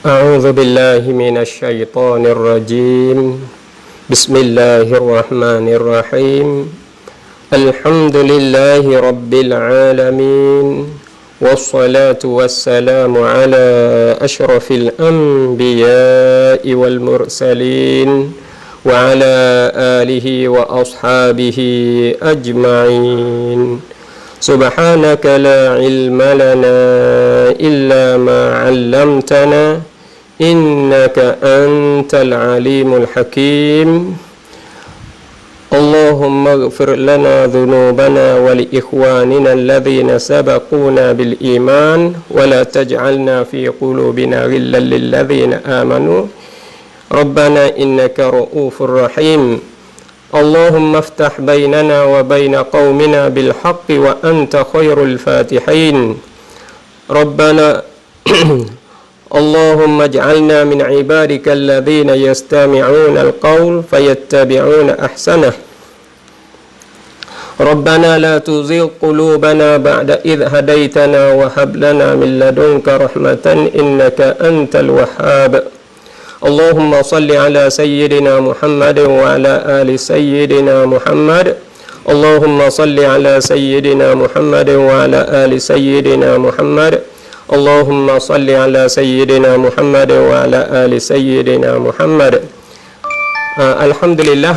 أعوذ بالله من الشيطان الرجيم. بسم الله الرحمن الرحيم. الحمد لله رب العالمين، والصلاة والسلام على أشرف الأنبياء والمرسلين وعلى آله وأصحابه أجمعين. سبحانك لا علم لنا إلا ما علمتنا إنك أنت العليم الحكيم. اللهم اغفر لنا ذنوبنا ولإخواننا الذين سبقونا بالإيمان ولا تجعلنا في قلوبنا غلا للذين آمنوا ربنا إنك رؤوف رحيم. اللهم افتح بيننا وبين قومنا بالحق وأنت خير الفاتحين. ربنا اللهم اجعلنا من عبادك الذين يستمعون القول فيتبعون أحسنه. ربنا لا تزغ قلوبنا بعد إذ هديتنا وهب لنا من لدنك رحمة إنك أنت الوهاب. اللهم صل على سيدنا محمد وعلى آل سيدنا محمد. اللهم صل على سيدنا محمد وعلى آل سيدنا محمد. اللهم صل على سيدنا محمد وعلى آل سيدنا محمد. Alhamdulillah,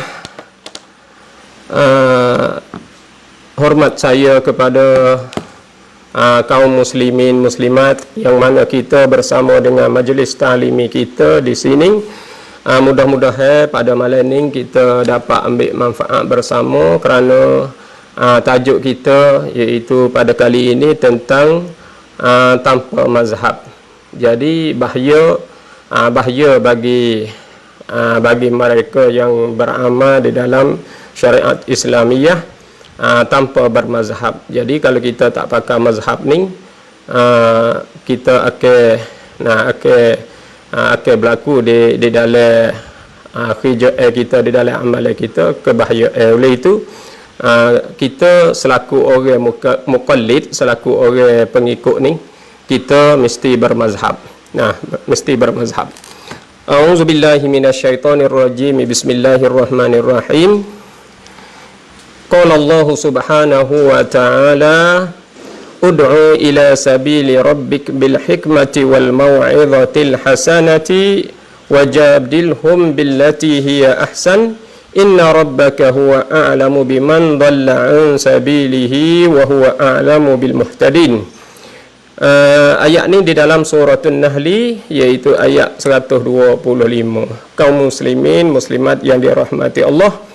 hormat saya kepada kaum muslimin muslimat yang mana kita bersama dengan majlis ta'limi kita di sini. Mudah-mudahan pada malam ini kita dapat ambil manfaat bersama kerana tajuk kita iaitu pada kali ini tentang tanpa mazhab. Jadi bahaya bagi mereka yang beramal di dalam syariat Islamiyah tanpa bermazhab. Jadi kalau kita tak pakai mazhab ni, kita akan berlaku di dalam kerja kita, di dalam amalan kita kebahayaan. Oleh itu kita selaku orang muqallid, selaku orang pengikut ni, kita mesti bermazhab. Mesti bermazhab. A'udzubillahi minasyaitonirrajim. Bismillahirrahmanirrahim. Qala Allah subhanahu wa ta'ala, ud'u ila sabili rabbik bil hikmati wal maw'izatil hasanati wajadilhum billati hiya ahsan inna rabbaka huwa a'lamu biman dhalla an sabilihi wa huwa a'lamu bil muhtadin. Ayat ni di dalam surah An-Nahli, iaitu ayat 125. Kaum muslimin muslimat yang dirahmati Allah,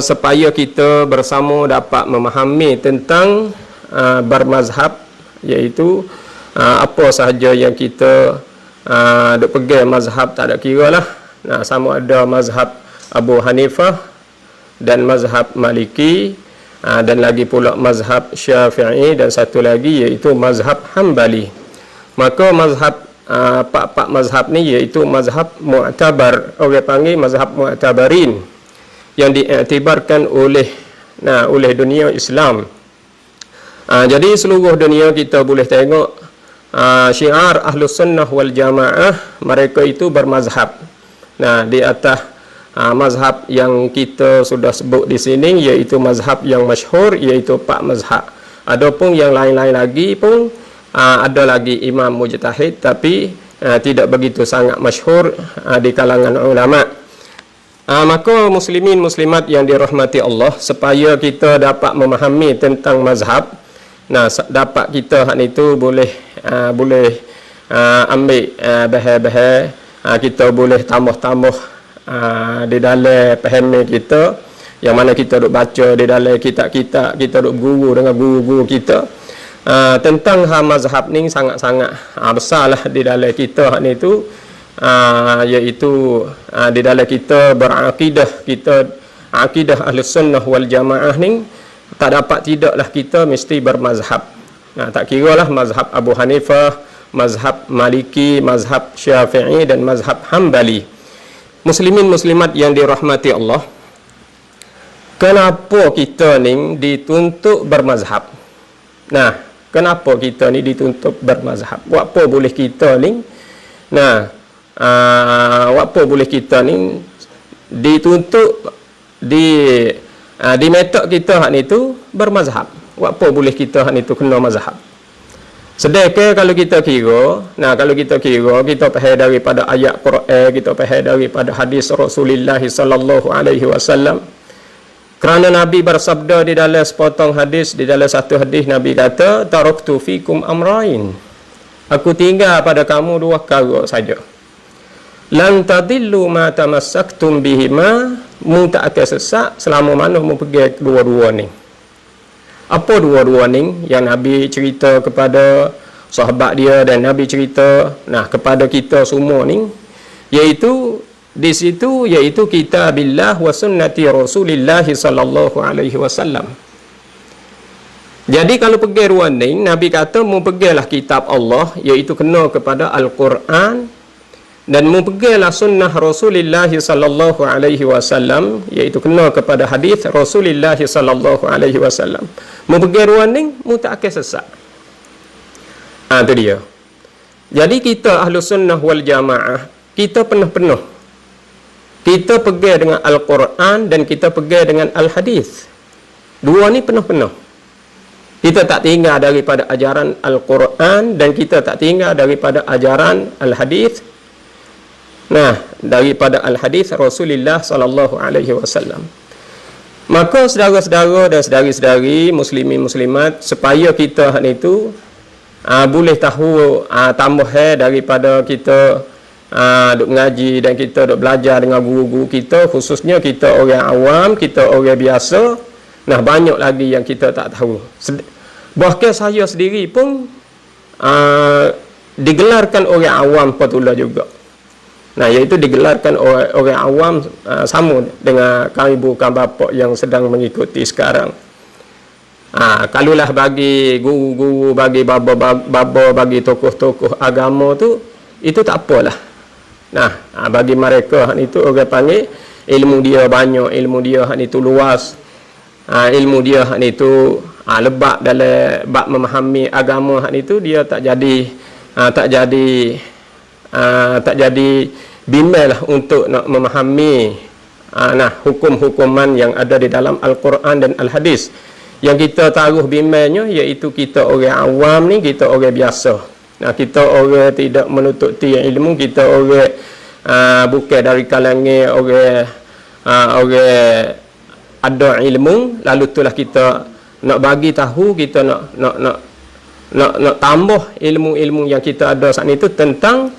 supaya kita bersama dapat memahami tentang bermazhab, iaitu apa sahaja yang kita duk pegang mazhab tak ada kira lah. Sama ada mazhab Abu Hanifah dan mazhab Maliki, dan lagi pula mazhab Syafi'i, dan satu lagi iaitu mazhab Hambali. Maka mazhab pak mazhab ni iaitu mazhab mu'tabar, orang panggil mazhab mu'tabarin, yang diiktibarkan oleh dunia Islam. Jadi seluruh dunia kita boleh tengok syiar Ahlus Sunnah wal Jamaah, mereka itu bermazhab. Di atas mazhab yang kita sudah sebut di sini, iaitu mazhab yang masyhur, iaitu pak mazhab. Adapun yang lain-lain lagi pun ada lagi imam mujtahid, tapi tidak begitu sangat masyhur di kalangan ulama. Maka muslimin muslimat yang dirahmati Allah, supaya kita dapat memahami tentang mazhab, dapat kita itu boleh ambil bahan-bahan, kita boleh tambah-tambah di dalam pahami kita, yang mana kita duk baca di dalam kitab-kitab, kita duk guru dengan guru-guru kita tentang mazhab ni sangat-sangat besarlah di dalam kita ni tu, iaitu di dalam kita berakidah, kita akidah Ahlus Sunnah wal Jamaah ni tak dapat tidaklah kita mesti bermazhab. Tak kiralah mazhab Abu Hanifah, mazhab Maliki, mazhab Syafi'i dan mazhab Hambali. Muslimin muslimat yang dirahmati Allah, kenapa kita ni dituntut bermazhab? Kenapa kita ni dituntut bermazhab? Buat apa boleh kita ni Nah, apa boleh kita ni dituntut di metode kita hak ni tu bermazhab. Apa boleh kita hak ni tu kena mazhab. Sedekah kalau kita kira, kalau kita kira, kita faham daripada ayat Quran, kita faham daripada hadis Rasulullah sallallahu alaihi wasallam. Kerana Nabi bersabda di dalam sepotong hadis, di dalam satu hadis Nabi kata, taraktu fikum amrain. Aku tinggal pada kamu dua perkara saja. Lan tadillu ma tamassaktum bihima, mu tak akan sesat selama mana mu pergi dua-dua ni. Apa dua-dua ni yang Nabi cerita kepada sahabat dia dan Nabi cerita kepada kita semua ni, iaitu di situ iaitu kitabillah wa sunnati Rasulillah sallallahu alaihi wasallam. Jadi kalau pergi dua ni, Nabi kata mu pergilah kitab Allah, iaitu kena kepada Al-Quran, dan mu pergilah sunnah Rasulullah sallallahu alaihi wasallam, iaitu kena kepada hadis Rasulullah sallallahu alaihi wasallam. Mu pergi ruang ni, mu tak akan sesat. Itu dia. Jadi kita ahlu sunnah wal jamaah, kita penuh-penuh. Kita pergi dengan Al-Quran dan kita pergi dengan Al-Hadis. Dua ni penuh-penuh. Kita tak tinggal daripada ajaran Al-Quran dan kita tak tinggal daripada ajaran Al-Hadis. Daripada Al-Hadis Rasulullah sallallahu alaihi wasallam. Maka saudara-saudara dan saudari-saudari muslimin muslimat, supaya kita hak itu boleh tahu tambah daripada kita duk ngaji dan kita duk belajar dengan guru-guru kita, khususnya kita orang awam, kita orang biasa, banyak lagi yang kita tak tahu. Bahkan saya sendiri pun digelarkan orang awam patulah juga. Iaitu digelarkan orang awam sama dengan kami bukan bapa yang sedang mengikuti sekarang. Kalulah bagi guru-guru, bagi baba, bagi tokoh-tokoh agama tu, itu tak apalah. Bagi mereka itu orang panggil ilmu dia banyak, ilmu dia itu luas, ilmu dia itu lebak dalam bab memahami agama itu, dia tak jadi bimbang lah untuk nak memahami hukum-hukuman yang ada di dalam Al-Quran dan Al-Hadis. Yang kita taruh bimbangnya iaitu kita orang awam ni, kita orang biasa. Kita orang tidak menututi ilmu, kita orang bukan dari kalangan orang ada ilmu, lalu itulah kita nak bagi tahu, kita nak tambah ilmu-ilmu yang kita ada saat itu tentang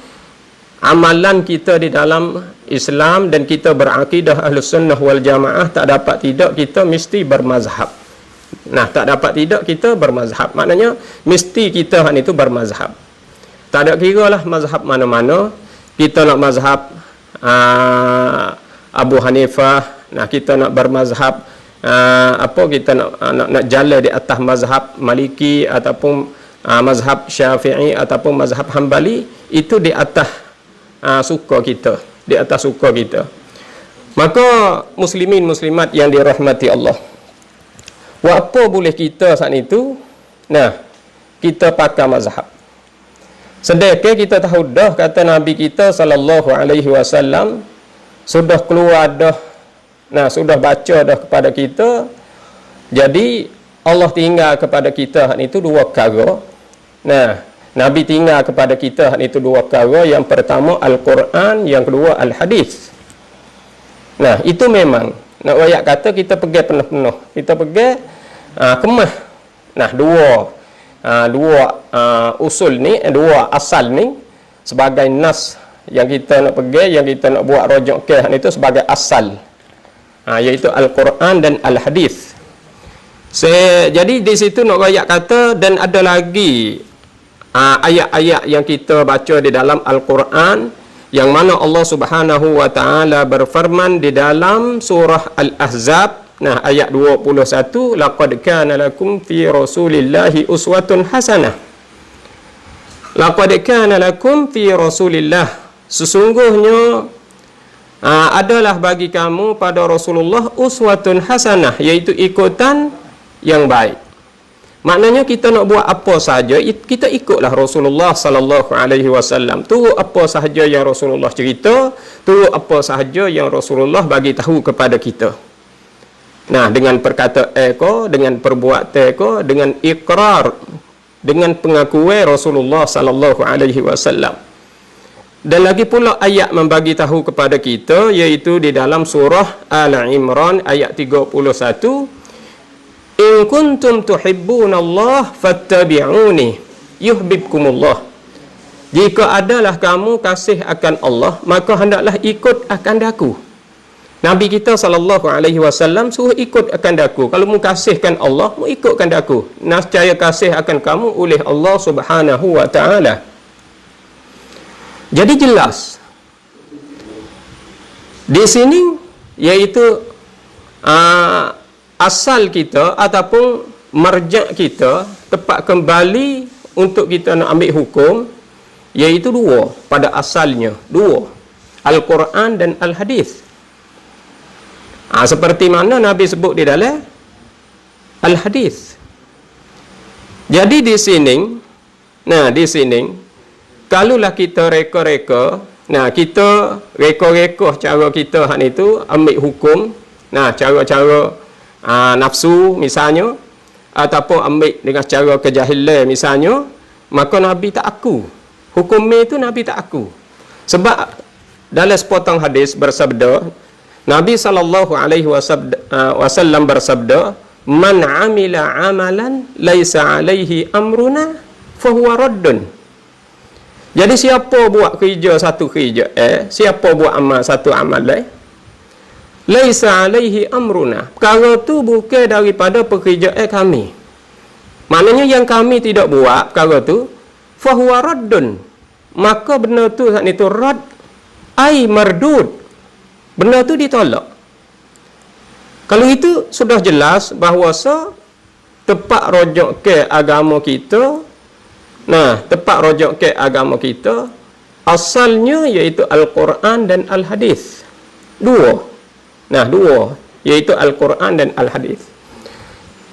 amalan kita di dalam Islam, dan kita berakidah Ahlus Sunnah wal Jamaah, tak dapat tidak kita mesti bermazhab. Tak dapat tidak kita bermazhab. Maknanya mesti kita hak itu bermazhab. Tak ada kira lah mazhab mana-mana. Kita nak mazhab Abu Hanifah, kita nak bermazhab kita nak jalan di atas mazhab Maliki ataupun mazhab Syafi'i ataupun mazhab Hambali, itu di atas suka kita, di atas suka kita. Maka muslimin muslimat yang dirahmati Allah, apa boleh kita saat itu kita pakai mazhab. Sedekah kita tahu dah kata Nabi kita sallallahu alaihi wasallam sudah keluar dah, sudah baca dah kepada kita. Jadi Allah tinggal kepada kita itu dua perkara. Nabi tinggal kepada kita itu dua perkara. Yang pertama Al-Quran, yang kedua Al-Hadis. Itu memang nak rakyat kata kita pergi penuh-penuh, kita pergi kemah. Dua usul ni, dua asal ni sebagai nas yang kita nak pergi, yang kita nak buat rujuk ke itu sebagai asal, iaitu Al-Quran dan Al-Hadis. Jadi di situ nak rakyat kata, dan ada lagi ayat-ayat yang kita baca di dalam Al-Quran, yang mana Allah Subhanahu wa taala berfirman di dalam surah Al-Ahzab, ayat 21, laqad kana lakum fi Rasulillahi uswatun hasanah. Laqad kana lakum fi Rasulillah, sesungguhnya adalah bagi kamu pada Rasulullah uswatun hasanah, iaitu ikutan yang baik. Maknanya kita nak buat apa sahaja, kita ikutlah Rasulullah sallallahu alaihi wasallam. Turut apa sahaja yang Rasulullah cerita, turut apa sahaja yang Rasulullah bagi tahu kepada kita. Nah, dengan perkataan ko, dengan perbuatan ko, dengan ikrar, dengan pengakuan Rasulullah sallallahu alaihi wasallam. Dan lagi pula ayat membagi tahu kepada kita, iaitu di dalam surah Al-Imran ayat 31. In kuntum tuhibbunallah fattabi'uni yuhibbukumullah. Jika adalah kamu kasih akan Allah, maka hendaklah ikut akan daku. Nabi kita sallallahu alaihi wasallam suruh ikut akan daku. Kalau mu kasihkan Allah, mu ikutkan daku. Nescaya kasih akan kamu oleh Allah Subhanahu wa taala. Jadi jelas di sini iaitu asal kita ataupun marja' kita, tempat kembali untuk kita nak ambil hukum, iaitu dua pada asalnya, dua, Al-Quran dan Al-Hadis. Seperti mana Nabi sebut di dalam Al-Hadis. Jadi di sini, di sini kalaulah kita reka-reka, kita reka-reka cara kita hak itu ambil hukum, cara-cara nafsu misalnya, ataupun ambil dengan cara kejahilan misalnya, maka Nabi tak aku. Hukum itu Nabi tak aku. Sebab dalam sepotong hadis bersabda, Nabi sallallahu alaihi wasallam bersabda, "Man 'amila 'amalan laisa 'alaihi amruna fahuwa raddun." Jadi siapa buat kerja satu kerja, siapa buat amal satu amal, laisa 'alaihi amruna, perkara tu bukan daripada pekerjaan kami. Maknanya yang kami tidak buat perkara tu, fahuwa raddun, maka benda tu saat itu rad, ai mardud, benda tu ditolak. Kalau itu sudah jelas bahawa tempat rujuk ke agama kita, tempat rujuk ke agama kita asalnya iaitu Al-Quran dan Al-Hadis. Dua, iaitu Al-Quran dan Al-Hadis.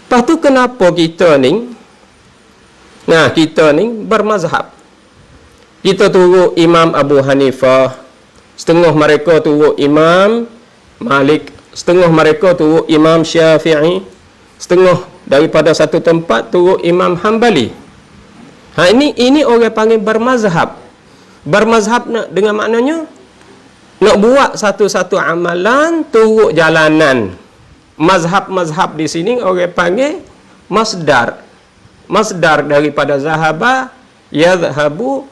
Lepas tu kenapa kita ni bermazhab. Kita turut Imam Abu Hanifah, setengah mereka turut Imam Malik, setengah mereka turut Imam Syafi'i, setengah daripada satu tempat turut Imam Hanbali. Ini orang panggil bermazhab. Bermazhab dengan maknanya nak buat satu-satu amalan turut jalanan. Mazhab-mazhab di sini orang panggil masdar. Masdar daripada zahaba, yadhhabu,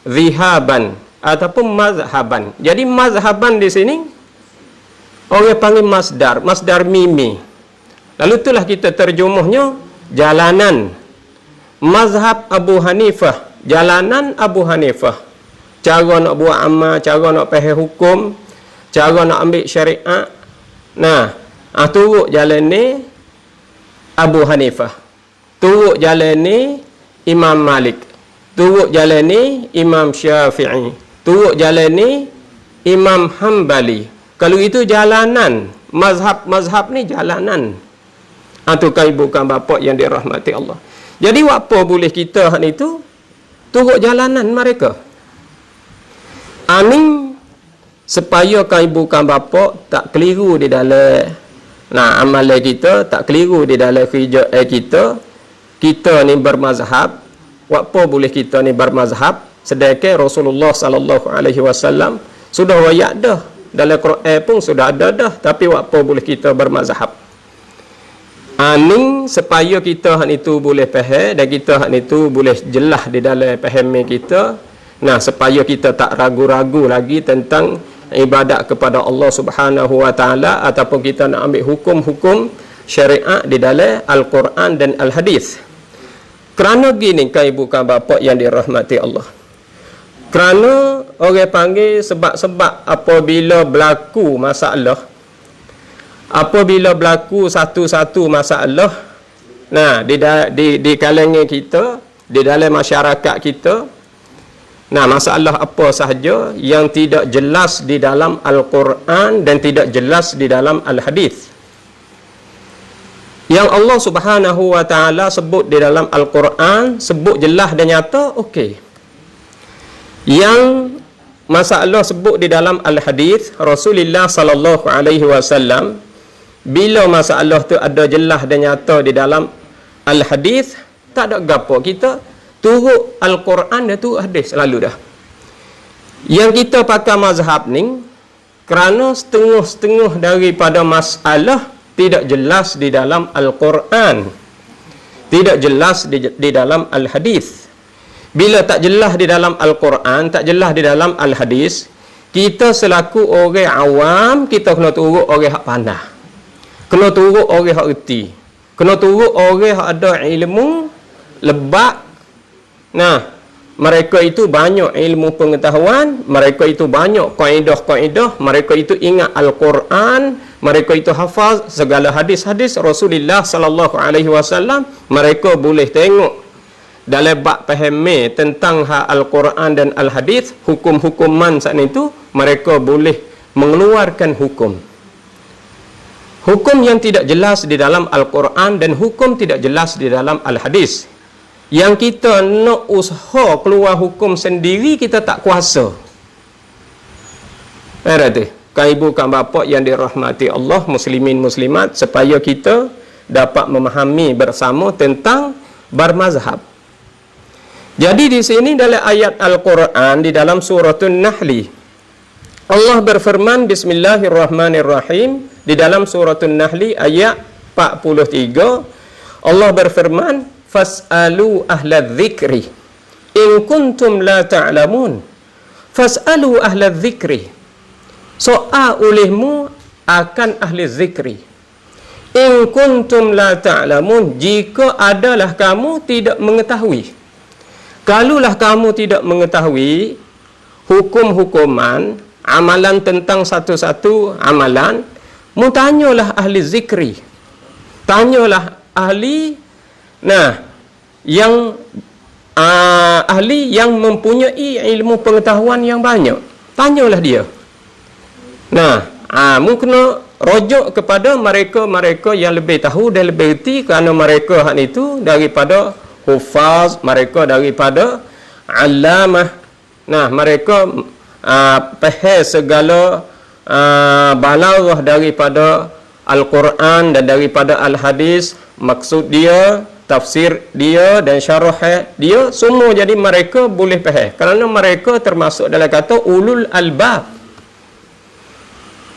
zihaban, ataupun mazhaban. Jadi mazhaban di sini orang panggil masdar, masdar mimi. Lalu itulah kita terjemahnya jalanan. Mazhab Abu Hanifah, jalanan Abu Hanifah. Cara nak buat amal, cara nak faham hukum, cara nak ambil syariat. Turut jalan ni Abu Hanifah, turut jalan ni Imam Malik, turut jalan ni Imam Syafi'i, turut jalan ni Imam Hanbali. Kalau itu jalanan, mazhab ni jalanan. Itu kan ibu kan bapa yang dirahmati Allah. Jadi apa boleh kita hak itu turut jalanan mereka. Amin, supaya kan ibu kan bapa tak keliru di dalam amalan kita, tak keliru di dalam kerja kita ni bermazhab. Apa boleh kita ni bermazhab sedangkan Rasulullah sallallahu alaihi wasallam sudah wayak dah, dalam Quran pun sudah ada dah, tapi apa boleh kita bermazhab. Amin, supaya kita hak itu boleh faham dan kita hak itu boleh jelas di dalam faham kita. Supaya kita tak ragu-ragu lagi tentang ibadat kepada Allah Subhanahu wa taala, ataupun kita nak ambil hukum-hukum syariat di dalam Al-Quran dan Al-Hadis. Kerana gini kan ibu kan bapa yang dirahmati Allah. Kerana orang panggil sebab-sebab apabila berlaku masalah, apabila berlaku satu-satu masalah di kalangan kita, di dalam masyarakat kita, masalah apa sahaja yang tidak jelas di dalam Al-Quran dan tidak jelas di dalam Al-Hadis. Yang Allah Subhanahu wa taala sebut di dalam Al-Quran, sebut jelas dan nyata, okey. Yang masalah sebut di dalam Al-Hadis Rasulullah sallallahu alaihi wasallam, bila masalah tu ada jelas dan nyata di dalam Al-Hadis, tak ada gapo, kita turut Al-Quran dan turut hadis selalu dah. Yang kita pakai mazhab ni kerana setengah-setengah daripada masalah tidak jelas di dalam Al-Quran, tidak jelas di dalam Al-Hadis. Bila tak jelas di dalam Al-Quran, tak jelas di dalam Al-Hadis, kita selaku orang awam, kita kena turut orang hak pandai, kena turut orang hak reti, kena turut orang hak ada ilmu lebat. Nah, mereka itu banyak ilmu pengetahuan, mereka itu banyak kaedah-kaedah, mereka itu ingat Al-Quran, mereka itu hafaz segala hadis-hadis Rasulullah sallallahu alaihi wasallam. Mereka boleh tengok dalam bab fahami tentang Al-Quran dan Al-Hadis, hukum-hukuman saat itu, mereka boleh mengeluarkan hukum. Hukum yang tidak jelas di dalam Al-Quran dan hukum tidak jelas di dalam Al-Hadis. Yang kita nak usaha keluar hukum sendiri, kita tak kuasa. Kan ibu, kan bapa yang dirahmati Allah, muslimin muslimat, supaya kita dapat memahami bersama tentang bermazhab. Jadi di sini dalam ayat Al-Quran di dalam suratul Nahli, Allah berfirman, Bismillahirrahmanirrahim, di dalam suratul Nahli ayat 43, Allah berfirman, Fas'alu ahla dzikri in kuntum la ta'lamun. Fas'alu ahla dzikri, soal olehmu akan ahli zikri. In kuntum la ta'lamun, jika adalah kamu tidak mengetahui. Kalulah kamu tidak mengetahui hukum-hukuman, amalan tentang satu-satu amalan, mu tanyalah ahli zikri. Tanyalah ahli, yang ahli yang mempunyai ilmu pengetahuan yang banyak. Tanyalah dia. Mu kena rujuk kepada mereka-mereka yang lebih tahu dan lebih erti, kerana mereka hak itu daripada hufaz, mereka daripada alamah. Mereka faham segala balaghah daripada Al-Quran dan daripada Al-Hadis, maksud dia, tafsir dia dan syarah dia, semua. Jadi mereka boleh faham, kerana mereka termasuk dalam kata ulul albab.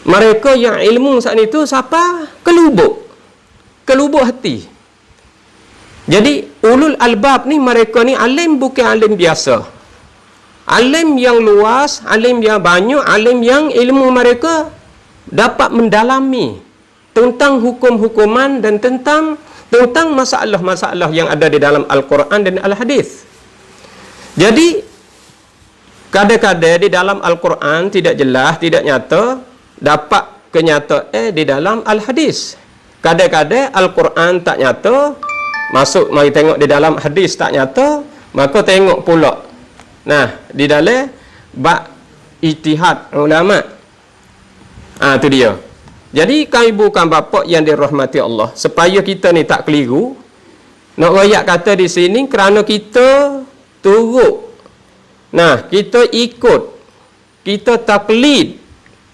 Mereka yang ilmu saat itu siapa? Kelubuk hati. Jadi ulul albab ni, mereka ni alim, bukan alim biasa. Alim yang luas, alim yang banyak, alim yang ilmu mereka dapat mendalami tentang hukum-hukuman dan tentang masalah-masalah yang ada di dalam Al-Quran dan Al-Hadis. Jadi kadang-kadang di dalam Al-Quran tidak jelas, tidak nyata, dapat kenyataan di dalam Al-Hadis. Kadang-kadang Al-Quran tak nyata, masuk mari tengok di dalam hadis tak nyata, maka tengok pula di dalam bab ijtihad ulama. Tu dia. Jadi kan ibu, kan bapa yang dirahmati Allah, supaya kita ni tak keliru, nak royak kata di sini kerana kita turut, kita ikut, kita taklid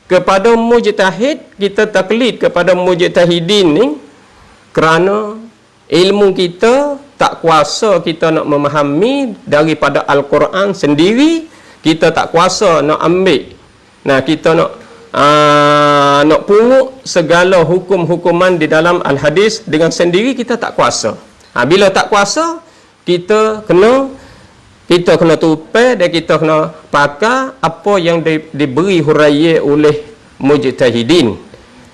kepada mujtahid, kita taklid kepada mujtahidin ni, kerana ilmu kita tak kuasa kita nak memahami daripada Al-Quran sendiri, kita tak kuasa nak ambil, kita nak pungut segala hukum-hukuman di dalam Al-Hadis dengan sendiri, kita tak kuasa. Bila tak kuasa, kita kena tupai dan kita kena pakai apa yang diberi huraian oleh mujtahidin,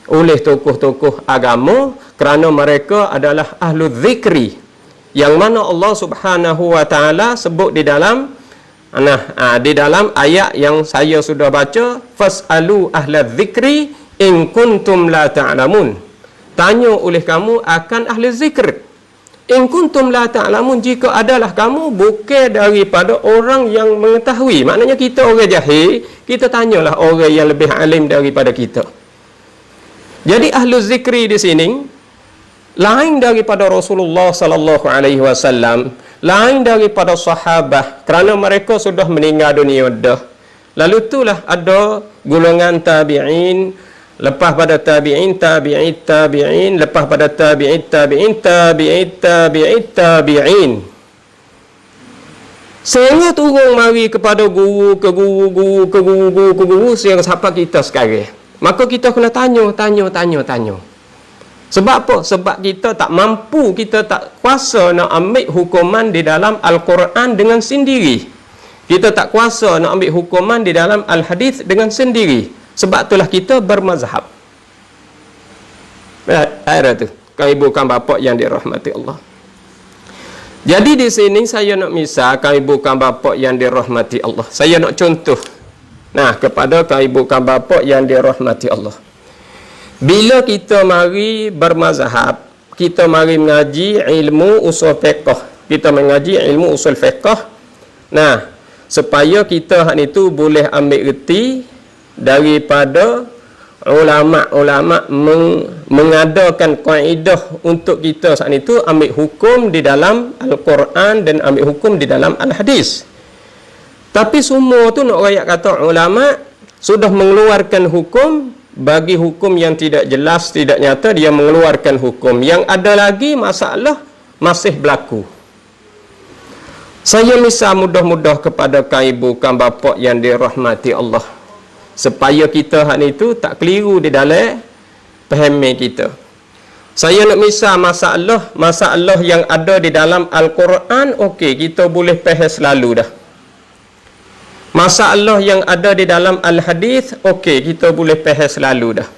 oleh tokoh-tokoh agama, kerana mereka adalah ahlu zikri, yang mana Allah Subhanahu wa taala sebut di dalam ayat yang saya sudah baca, fasalu ahla zikri in kuntum la ta'lamun. Tanya oleh kamu akan ahli zikr. In kuntum la ta'lamun, jika adalah kamu bukan daripada orang yang mengetahui. Maknanya kita orang jahil, kita tanyalah orang yang lebih alim daripada kita. Jadi ahlu zikri di sini lain daripada Rasulullah sallallahu alaihi wasallam, lain daripada sahabat, kerana mereka sudah meninggal dunia dah. Lalu itulah ada golongan tabi'in, lepas pada tabi'in, lepas pada tabi'in. Sehingga turun mari kepada guru sehingga sampai kita sekarang. Maka kita kena tanya. Sebab apa? Sebab kita tak mampu, kita tak kuasa nak ambil hukuman di dalam Al-Quran dengan sendiri. Kita tak kuasa nak ambil hukuman di dalam Al-Hadis dengan sendiri. Sebab itulah kita bermazhab. Akhirnya tu, kau ibu kan bapa yang dirahmati Allah. Jadi di sini saya nak misal kau ibu kan bapa yang dirahmati Allah. Saya nak contoh. Nah, kepada kau ibu kan bapa yang dirahmati Allah. Bila kita mari bermazhab, kita mari mengaji ilmu usul fiqh. Kita mengaji ilmu usul fiqh. Nah, supaya kita hak itu boleh ambil reti daripada ulama-ulama mengadakan kaedah untuk kita saat itu ambil hukum di dalam Al-Quran dan ambil hukum di dalam Al-Hadis. Tapi semua tu nak rakyat kata ulama sudah mengeluarkan hukum. Bagi hukum yang tidak jelas, tidak nyata, dia mengeluarkan hukum. Yang ada lagi masalah masih berlaku. Saya misal mudah-mudah kepada kau ibu, kau bapa yang dirahmati Allah, supaya kita hak itu tak keliru di dalam pahami kita. Saya nak misal masalah yang ada di dalam Al-Quran, okey, kita boleh faham selalu dah. Masalah yang ada di dalam Al-Hadis, okey, kita boleh faham selalu dah.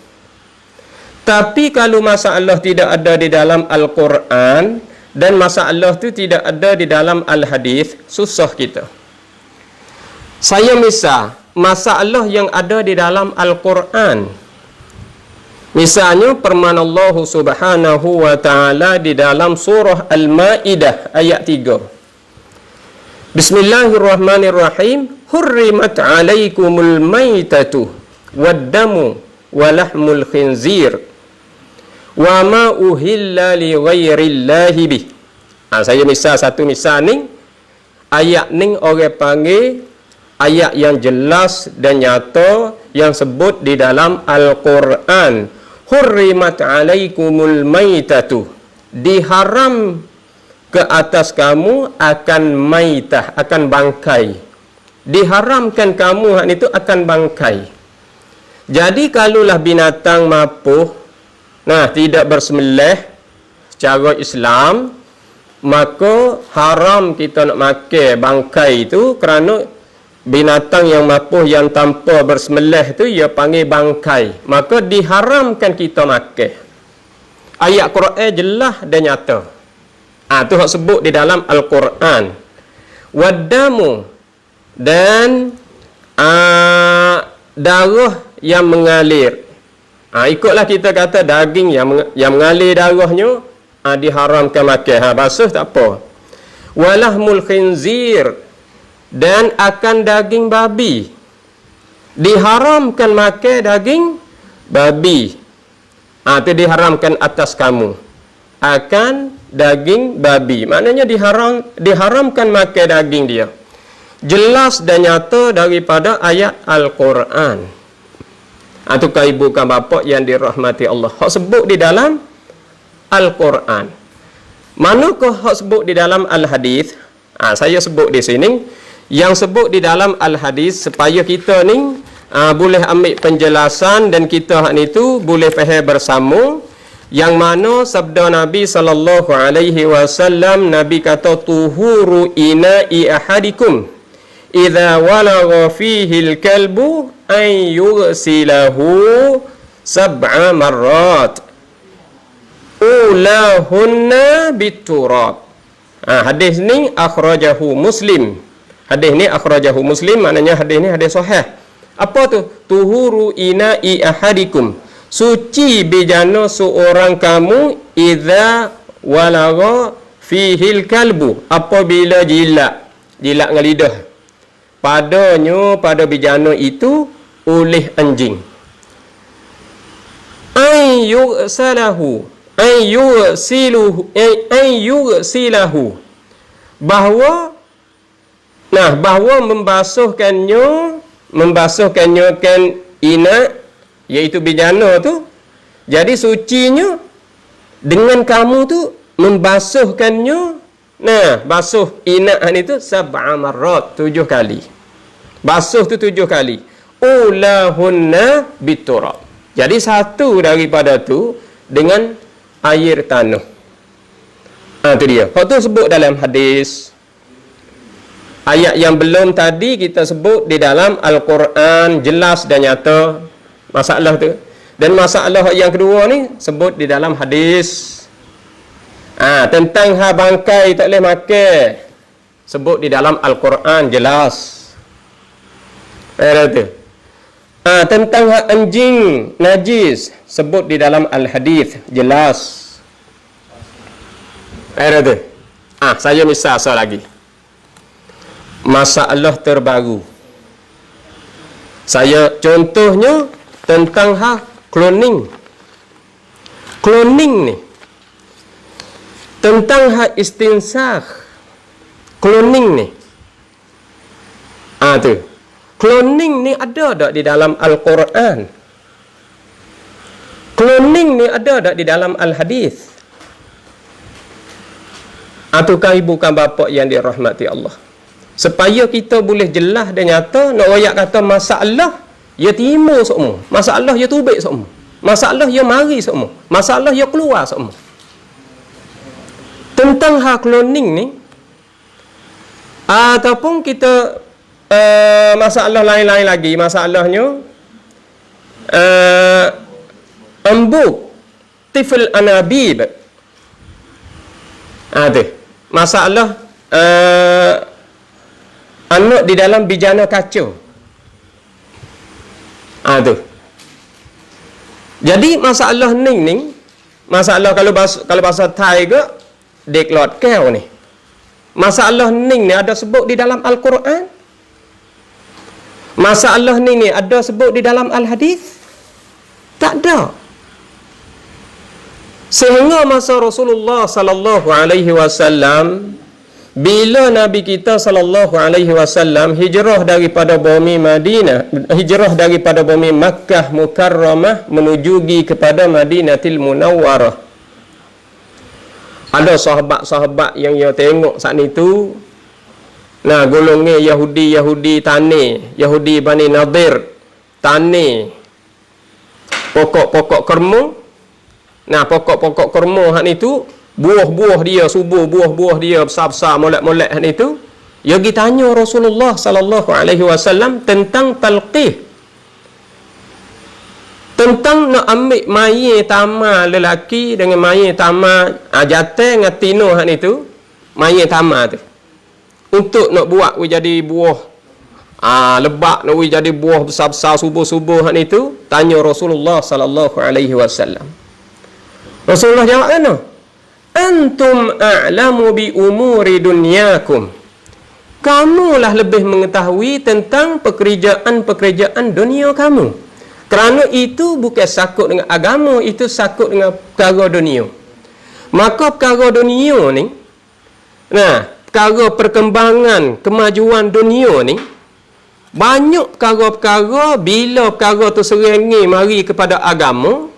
Tapi kalau masalah tidak ada di dalam Al-Quran dan masalah tu tidak ada di dalam Al-Hadis, susah kita. Saya misal masalah yang ada di dalam Al-Quran. Misalnya firman Allah Subhanahu wa taala di dalam surah Al-Maidah ayat 3. Bismillahirrahmanirrahim. Hurrimat alaikumul maitatu waddamu walahmul khinzir wa ma uhilla li ghairillahi bih. Saya misal satu misal ni. Ayat ni orang panggil ayat yang jelas dan nyata yang sebut di dalam Al-Quran. Hurrimat alaikumul maitatu. Diharam ke atas kamu akan maitah, akan bangkai. Diharamkan kamu hak itu akan bangkai. Jadi kalulah binatang mapuh, nah tidak bersembelih secara Islam, maka haram kita nak makan bangkai itu, kerana binatang yang mapuh yang tanpa bersembelih itu ia panggil bangkai. Maka diharamkan kita makan. Ayat Quran jelas dan nyata. Tu hak sebut di dalam Al-Quran. Waddamu, dan darah yang mengalir. Ikutlah kita kata daging yang mengalir darahnya diharamkan makan. Basuh tak apa. Walahmul khinzir, dan akan daging babi. Diharamkan makan daging babi. Itu diharamkan atas kamu. Akan daging babi. Maknanya diharamkan makan daging dia. Jelas dan nyata daripada ayat Al-Quran. Itu kau ibu kan bapa yang dirahmati Allah. Hak sebut di dalam Al-Quran. Manakah hak sebut di dalam Al-Hadis? Saya sebut di sini. Yang sebut di dalam Al-Hadis supaya kita ni boleh ambil penjelasan dan kita hak itu boleh faham bersama. Yang mana sabda Nabi sallallahu alaihi wasallam, Nabi kata tuhuru ina'i ahadikum idza walagha fihi al-kalbu an yughsilahu sab'a marrat ulahunna biturab. Hadis ni akhrajahu Muslim. Hadis ni akhrajahu Muslim, maknanya hadis ni hadis sahih. Apa tu? Tuhuru ina'i ahadikum, suci bejana seorang kamu idza walagha fihil kalbu, apabila jilat dengan lidah padanya, pada bejana itu oleh anjing. Ayyusalahu, ayyusilahu, bahawa membasuhkannya kan ina, iaitu bejana tu, jadi sucinya dengan kamu tu membasuhkannya. Nah, basuh ina itu sab'a marrat, 7 kali. Basuh tu 7 kali. Ulahunna biturab. Jadi satu daripada tu dengan air tanah. Itu dia. Hak tu sebut dalam hadis. Ayat yang belum tadi kita sebut di dalam Al-Quran, jelas dan nyata masalah tu. Dan masalah yang kedua ni sebut di dalam hadis. Tentang bangkai tak boleh makan, sebut di dalam Al-Quran, jelas. Tentang anjing najis, sebut di dalam Al-Hadis, jelas. Saya misal lagi masalah terbaru. Saya contohnya tentang cloning. Cloning ni, tentang istinsakh. Cloning ni, tu cloning ni ada tak di dalam Al-Quran? Cloning ni ada tak di dalam Al-Hadis? Atukah ibu kan bapa yang dirahmati Allah, supaya kita boleh jelas dan nyata nak royak kata masalah ya timur semua, masalah ya tubik semua, masalah ya mari semua, masalah ya keluar semua. Tentang cloning ni, ataupun kita masalah lain-lain lagi, masalahnya embuk tifl anabib. Tu masalah anak di dalam bijana kacau. Tu. Jadi masalah ni masalah kalau bahasa Thai ke deklot kau ni. Masalah ni ada sebut di dalam Al-Quran? Masalah ni ada sebut di dalam Al-Hadis? Tak ada. Sehingga masa Rasulullah sallallahu alaihi wasallam, bila Nabi kita sallallahu alaihi wasallam hijrah daripada bumi Madinah, hijrah daripada bumi Makkah Mukarramah menuju kepada Madinatul Munawwarah, ada sahabat-sahabat yang ia tengok saat itu, golongan Yahudi tani, Yahudi Bani Nadir tani pokok-pokok kerma. Pokok-pokok kerma hak itu, buah-buah dia subur, buah-buah dia besar-besar, molek-molek hak itu. Dia pergi tanya Rasulullah sallallahu alaihi wasallam tentang talqih, tentang nak ambil mayat tamar lelaki dengan mayat tamar jantan dengan tino hak itu, mayat tamar tu, untuk nak buat jadi buah lebak, nak jadi buah besar-besar subur-subur hak itu. Tanya Rasulullah sallallahu alaihi wasallam. Rasulullah jawab kan, antum a'lamu bi umuri dunyakum, kamulah lebih mengetahui tentang pekerjaan-pekerjaan dunia kamu. Kerana itu bukan sakut dengan agama, itu sakut dengan perkara dunia. Maka perkara dunia ni, perkara perkembangan kemajuan dunia ni, banyak perkara-perkara bila perkara tu serengi mari kepada agama.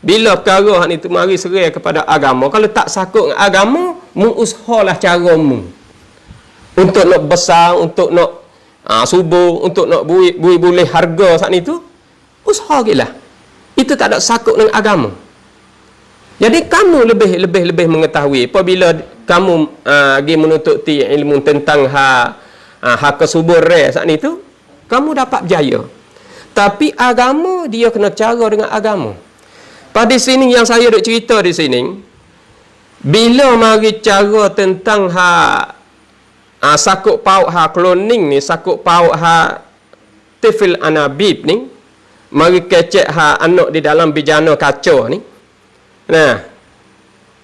Bila perkara ni tu mari serai kepada agama, kalau tak sakut dengan agama, mu usahalah caramu untuk nak besar, untuk nak subur, untuk nak bui boleh harga saat itu, usaha gilah. Itu tak ada sakut dengan agama. Jadi kamu lebih mengetahui apabila kamu pergi menuntut ilmu tentang hak kesubur saat itu, kamu dapat berjaya. Tapi agama dia kena cara dengan agama. Pada sini yang saya nak cerita di sini, bila mari cara tentang sakut paut cloning ni, sakut paut tifl anabib ni, mari kecek anak di dalam bijana kacau ni.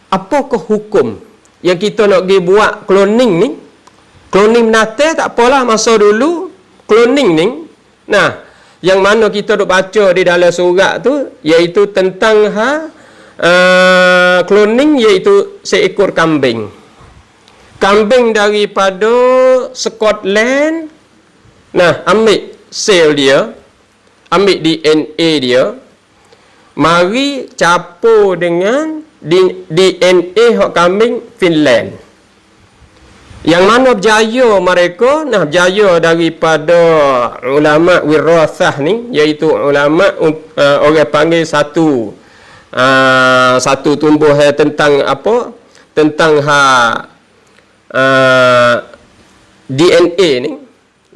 Apakah hukum yang kita nak pergi buat cloning ni? Cloning binatang tak apalah masa dulu. Cloning ni, yang mana kita duk baca di dalam surat tu, iaitu tentang cloning iaitu seekor kambing. Kambing daripada Scotland. Nah, ambil sel dia, ambil DNA dia, mari campur dengan DNA hak kambing Finland. Yang mana berjaya mereka, nah berjaya daripada ulama wirathah ni, iaitu ulama orang panggil satu tumbuhan tentang apa? Tentang DNA ni.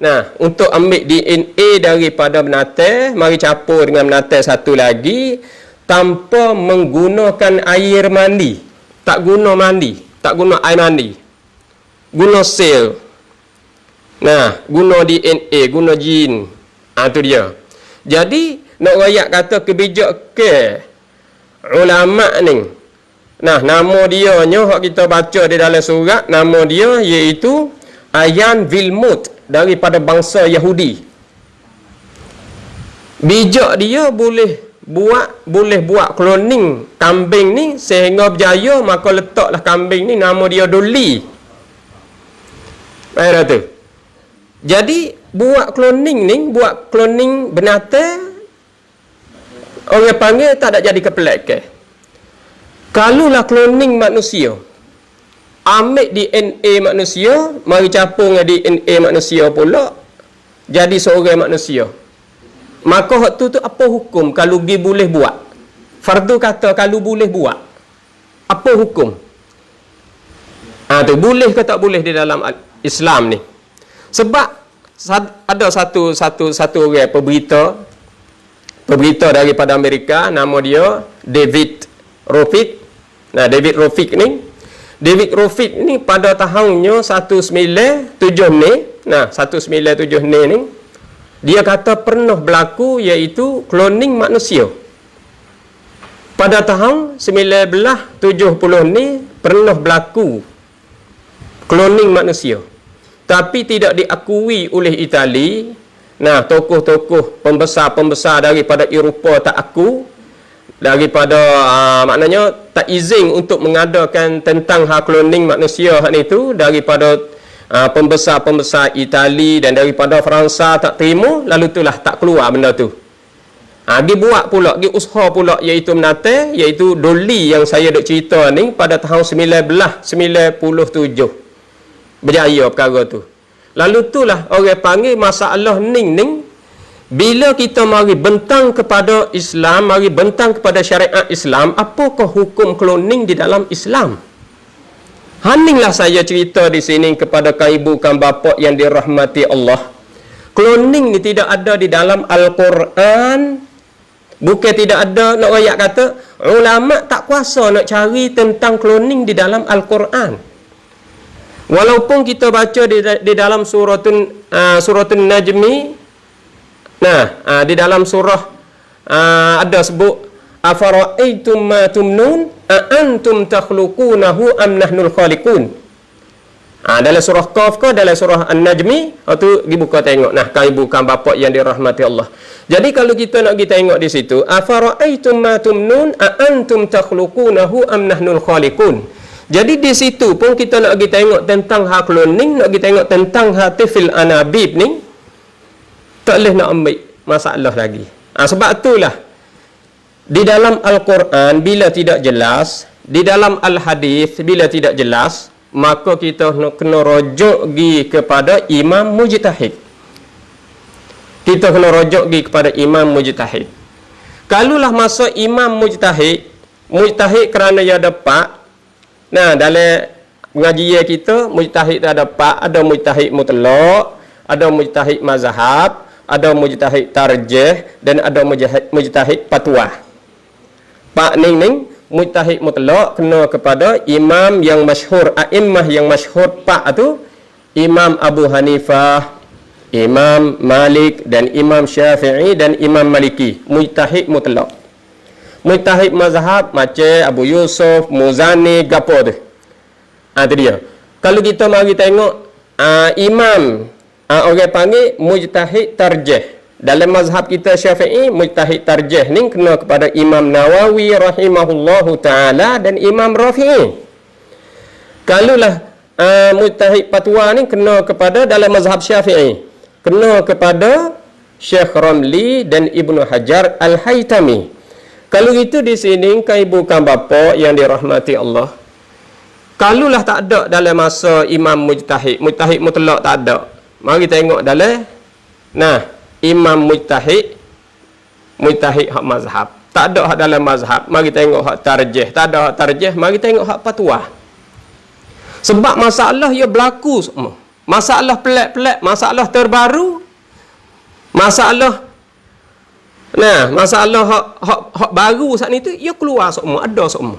Nah, untuk ambil DNA daripada binatang, mari campur dengan binatang satu lagi tanpa menggunakan air mandi. Tak guna mandi, tak guna air mandi. Guna sel. Nah, guna DNA, guna jin. Itu dia. Jadi, nak rakyat kata kebijakan ulama ni. Nah, nama dia nya hak kita baca di dalam surat, nama dia iaitu Ian Wilmut daripada bangsa Yahudi. Bijak dia boleh buat cloning kambing ni sehingga berjaya, maka letaklah kambing ni nama dia Dolly. Baiklah tu. Jadi buat cloning binatang, orang panggil tak ada jadi kepelek. Kalulah cloning manusia, ambil DNA manusia, mari campur dengan DNA manusia pula, jadi seorang manusia. Maka hak tu apa hukum kalau dia boleh buat? Fardu kata kalau boleh buat, apa hukum? Tu boleh ke tak boleh di dalam Islam ni? Sebab ada satu orang pemberita daripada Amerika, nama dia David Rofik. Nah, David Rofik ni pada tahunnya 1970 ni. Nah, 1970 ni dia kata pernah berlaku iaitu cloning manusia. Pada tahun 1970 ni pernah berlaku cloning manusia. Tapi tidak diakui oleh Itali. Nah, tokoh-tokoh pembesar-pembesar daripada Eropah tak aku, daripada maknanya tak izin untuk mengadakan tentang hak cloning manusia hak itu, daripada pembesar-pembesar Itali dan daripada Fransa tak terima, lalu itulah tak keluar benda tu. Dia buat pula, dia usaha pula iaitu binatang, iaitu Dolly yang saya duk cerita ni pada tahun 1997. Berjaya perkara tu. Lalu itulah orang panggil masalah ning bila kita mari bentang kepada Islam, mari bentang kepada syariat Islam, apakah hukum cloning di dalam Islam? Haninglah saya cerita di sini kepada kau ibu kan bapa yang dirahmati Allah. Cloning ni tidak ada di dalam Al-Quran. Bukan tidak ada, nak rakyat kata ulama tak kuasa nak cari tentang cloning di dalam Al-Quran. Walaupun kita baca di dalam suratun Najmi. Nah, di dalam surah ada sebut afara'aitum ma tumnun a antum takhluqunahu am nahnul khaliqun. Dalam surah Qaf ke dalam surah An-Najmi, tu dibuka tengok. Nah, kau ibu kan bapa yang dirahmati Allah. Jadi kalau kita nak kita tengok di situ, afara'aitum ma tumnun a antum takhluqunahu am nahnul khaliqun. Jadi di situ pun kita nak kita tengok tentang hak cloning, nak kita tengok tentang hatifil anabib ni, tak boleh nak ambil masalah lagi. Sebab itulah di dalam Al-Quran bila tidak jelas, di dalam Al-Hadis bila tidak jelas, maka kita kena rujuk pergi kepada imam mujtahid. Kita kena rujuk pergi kepada imam mujtahid. Kalulah masa imam mujtahid kerana ia dapat. Nah, dalam pengajian kita mujtahid ada dapat, ada mujtahid mutlak, ada mujtahid mazhab, ada mujtahid tarjih dan ada mujtahid fatwa. Pak ning mujtahid mutlak kena kepada imam yang masyhur, a'immah yang masyhur pak tu Imam Abu Hanifah, Imam Malik dan Imam Syafi'i dan Imam Maliki, mujtahid mutlak. Mujtahid mazhab macam Abu Yusuf, Muzani, gapo tu. Tu dia. Kalau kita mari tengok imam orang panggil mujtahid tarjih. dalam mazhab kita Syafi'i, mujtahid tarjih ni kena kepada Imam Nawawi rahimahullahu ta'ala dan Imam Rafi'i. Kalulah mujtahid fatwa ni kena kepada dalam mazhab Syafi'i, kena kepada Syekh Ramli dan Ibnu Hajar Al-Haytami. Kalau itu di sini, kan ibu kan bapa yang dirahmati Allah, kalulah tak ada dalam masa imam mujtahid mutlak tak ada. Mari tengok dalam imam mujtahid hak mazhab. Tak ada hak dalam mazhab, mari tengok hak tarjih. Tak ada hak tarjih, mari tengok hak fatwa. Sebab masalah ia berlaku semua. Masalah pelik-pelik, masalah terbaru, masalah hak baru saat ni tu ia keluar semua, ada semua.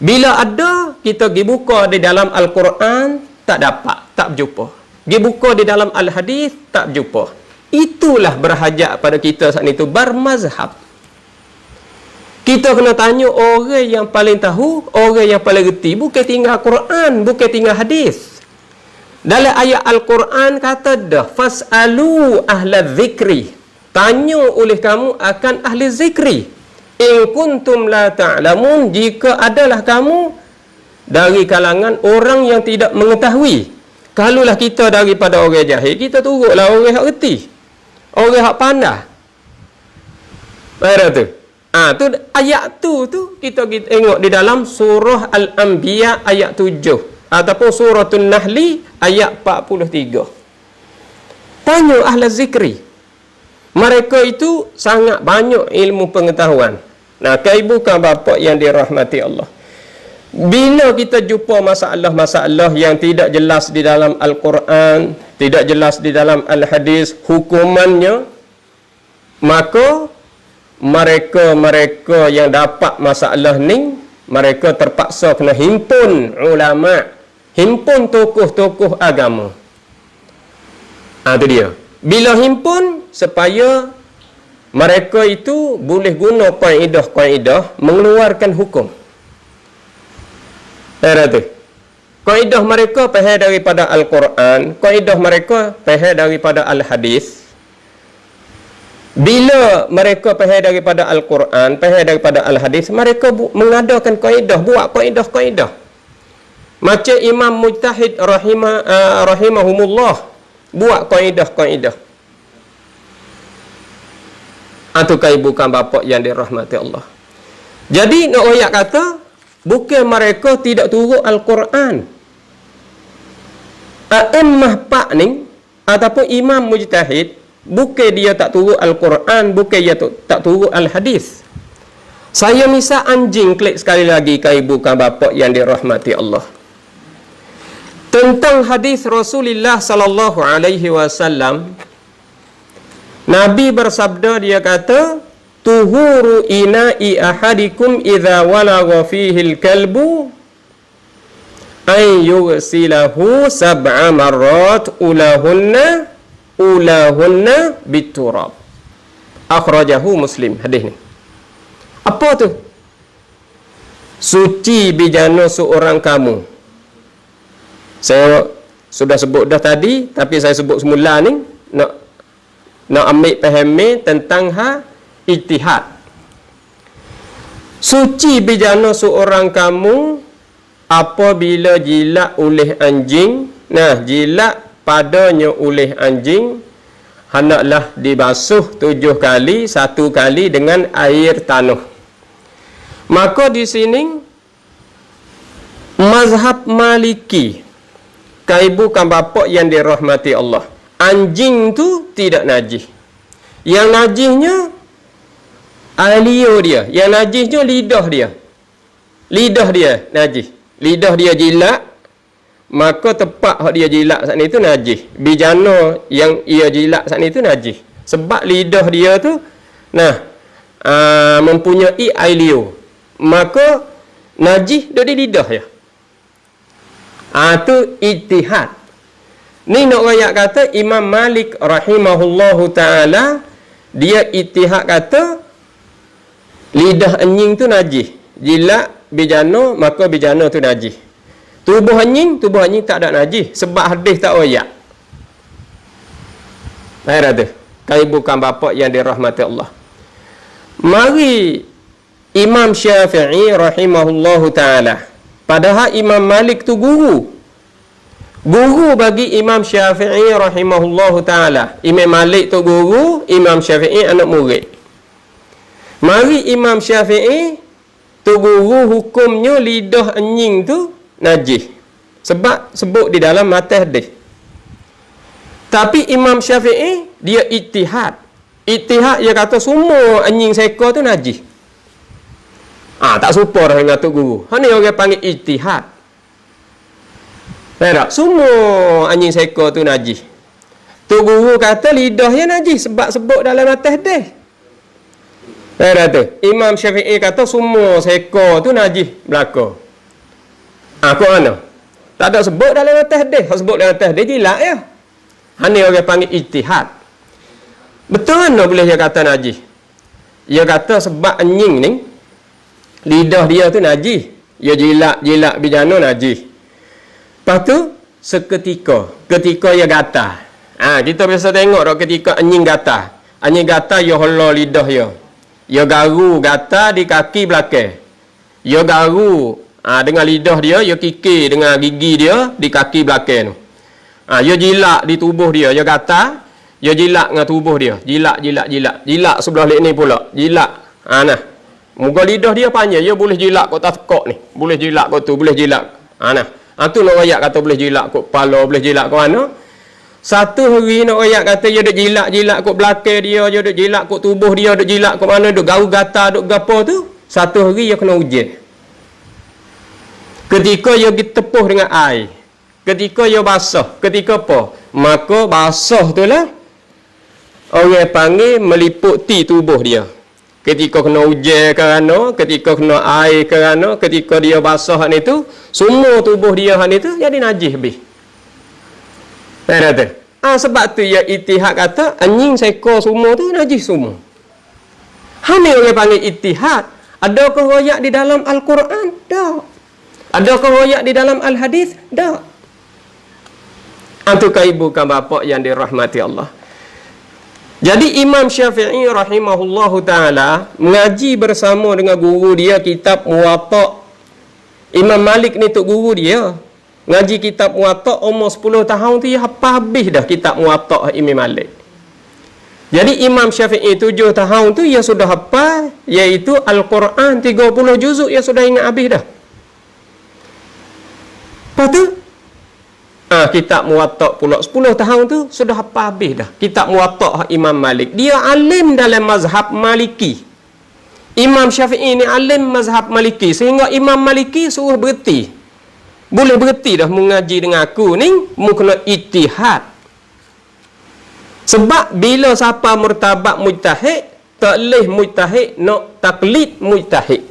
Bila ada, kita pergi buka di dalam Al-Quran, tak dapat, tak berjumpa. Pergi buka di dalam Al-Hadis, tak berjumpa. Itulah berhajat pada kita saat ni tu bermazhab. Kita kena tanya orang yang paling tahu, orang yang paling reti. Bukan tinggal Quran, bukan tinggal hadis. Dalam ayat Al-Quran kata dah, fas'alu ahla zikri. Tanya oleh kamu akan ahli zikri. In kuntum la ta'lamun, jika adalah kamu dari kalangan orang yang tidak mengetahui. Kalulah kita daripada orang jahil, kita turutlah orang yang reti, orang yang pandai. Baiklah tu. Tu ayat tu kita tengok di dalam surah Al-Anbiya ayat 7 ataupun suratul Nahli ayat 43. Tanya ahli zikri. Mereka itu sangat banyak ilmu pengetahuan. Ibu kan bapa yang dirahmati Allah, bila kita jumpa masalah-masalah yang tidak jelas di dalam Al-Quran, tidak jelas di dalam Al-Hadis hukumannya, maka mereka yang dapat masalah ni, mereka terpaksa kena himpun ulama, himpun tokoh-tokoh agama. Itu dia. Bila himpun, supaya mereka itu boleh guna kaidah mengeluarkan hukum. Kaidah mereka faham daripada Al-Quran, kaidah mereka faham daripada Al-Hadis. Bila mereka faham daripada Al-Quran, faham daripada Al-Hadis, mereka mengadakan kaidah, buat kaidah. Macam Imam Mujtahid rahimahumullah buat kaidah. Ataukah bukan bapa yang dirahmati Allah. Jadi nak ayat kata, bukan mereka tidak turut Al-Quran. A'immah pak ni ataupun imam mujtahid, bukan dia tak turut Al-Quran, bukan dia tak turut Al-Hadis. Saya misal anjing klik sekali lagi ke ibu kan bapa yang dirahmati Allah. Tentang hadis Rasulullah sallallahu alaihi wasallam, Nabi bersabda, dia kata, tuhuru ina'i ahadikum idza walagha fihi al-kalbu ay yughsilahu sab'a marrat ulahunna biturab. Akhrajahu Muslim. Hadis ni apa tu? Suci bijana seorang kamu. Saya sudah sebut dah tadi, tapi saya sebut semula ni nak ambil fahami tentang ijtihad. Suci bijana seorang kamu apabila jilat oleh anjing. Jilat padanya oleh anjing, hendaklah dibasuh 7 kali, 1 kali dengan air tanah. Maka di sini mazhab Maliki, ibu kan bapa yang dirahmati Allah, anjing tu tidak najis. Yang najisnya alio dia, yang najisnya lidah dia. Lidah dia najis. Lidah dia jilat, maka tempat dia jilat saat ni tu najis. Bijana yang ia jilat saat ni tu najis. Sebab lidah dia tu mempunyai alio, maka najis dari lidah dia. Tu ijtihad. Ni nak rakyat kata Imam Malik rahimahullahu ta'ala, dia ijtihad kata lidah anjing tu najis. Jilat bijana, maka bijana tu najis. Tubuh anjing tak ada najis sebab hadis tak rakyat. Baiklah tu. bukan bapa yang dirahmati Allah. Mari Imam Syafi'i rahimahullahu ta'ala. Padahal Imam Malik tu guru. Guru bagi Imam Syafi'i rahimahullahu ta'ala. Imam Malik tu guru, Imam Syafi'i anak murid. Mari Imam Syafi'i tu guru hukumnya lidah anjing tu najis. Sebab sebut di dalam matan hadis. Tapi Imam Syafi'i dia ijtihad. Ijtihad dia kata semua anjing seekor tu najis. Tak serupa dah dengan Tok Guru. Ni orang panggil ijtihad. Tak? Semua anjing seekor tu najis. Tok Guru kata lidahnya najis sebab sebut dalam atas hadis. Tak? Imam Syafi'i kata semua seekor tu najis belaka. Kok mana? Tak ada sebut dalam atas hadis. Kalau sebut dalam atas hadis jilat ya. Ni orang panggil ijtihad. Betul mana boleh dia kata najis? Dia kata sebab anjing ni lidah dia tu najis. Dia jilat bijana najis. Lepas tu seketika dia gatal. Kita biasa tengok dah ketika anjing gatal. Anjing gatal dia hola lidah dia. Dia garu gatal di kaki belakang. Dia garu dengan lidah dia, dia kikir dengan gigi dia di kaki belakang tu. Dia jilat di tubuh dia, dia gatal. Dia jilat dengan tubuh dia. Jilat sebelah lek ni pula. Jilat. Nah. Muka lidah dia panjang, dia boleh jilat kat atas kok ni. Boleh jilat kat tu, boleh jilat. Nah. Tu nak rakyat kata boleh jilat kat kepala, boleh jilat kat mana. Satu hari nak rakyat kata dia duk jilat kat belakang dia duk jilat kat tubuh dia, duk jilat kat mana, duk garu gatal, duk gapo tu. Satu hari dia kena ujian. Ketika dia ditepuh dengan air. Ketika dia basah. Ketika apa? Maka basah tu lah orang panggil meliputi tubuh dia. Ketika kena hujan kerana, ketika kena air kerana, ketika dia basah ni tu, semua tubuh dia ni tu jadi najis habis. Sebab tu ya ijtihad kata anjing seekor semua tu najis semua. Ni orang panggil ijtihad. Adakah royak di dalam Al-Quran? Tak. Adakah royak di dalam Al-Hadis? Tak. Antukah ibu kan bapa yang dirahmati Allah. Jadi Imam Syafi'i rahimahullahu ta'ala mengaji bersama dengan guru dia kitab Muwatta'. Imam Malik ni tok guru dia. Ngaji kitab Muwatta' umur 10 tahun tu dia hafal habis dah kitab Muwatta' Imam Malik. Jadi Imam Syafi'i 7 tahun tu dia sudah hafal iaitu Al-Quran 30 juzuk dia sudah ingat habis dah. Lepas tu kitab Muwatta' pula 10 tahun tu sudah hafal habis dah. Kitab Muwatta' Imam Malik. Dia alim dalam mazhab Maliki. Imam Syafi'i ni alim mazhab Maliki sehingga Imam Maliki suruh berhenti. Boleh berhenti dah mengaji dengan aku ni, mu kena ijtihad. Sebab bila siapa murtabat mujtahid, tak leh mujtahid nak taklid mujtahid.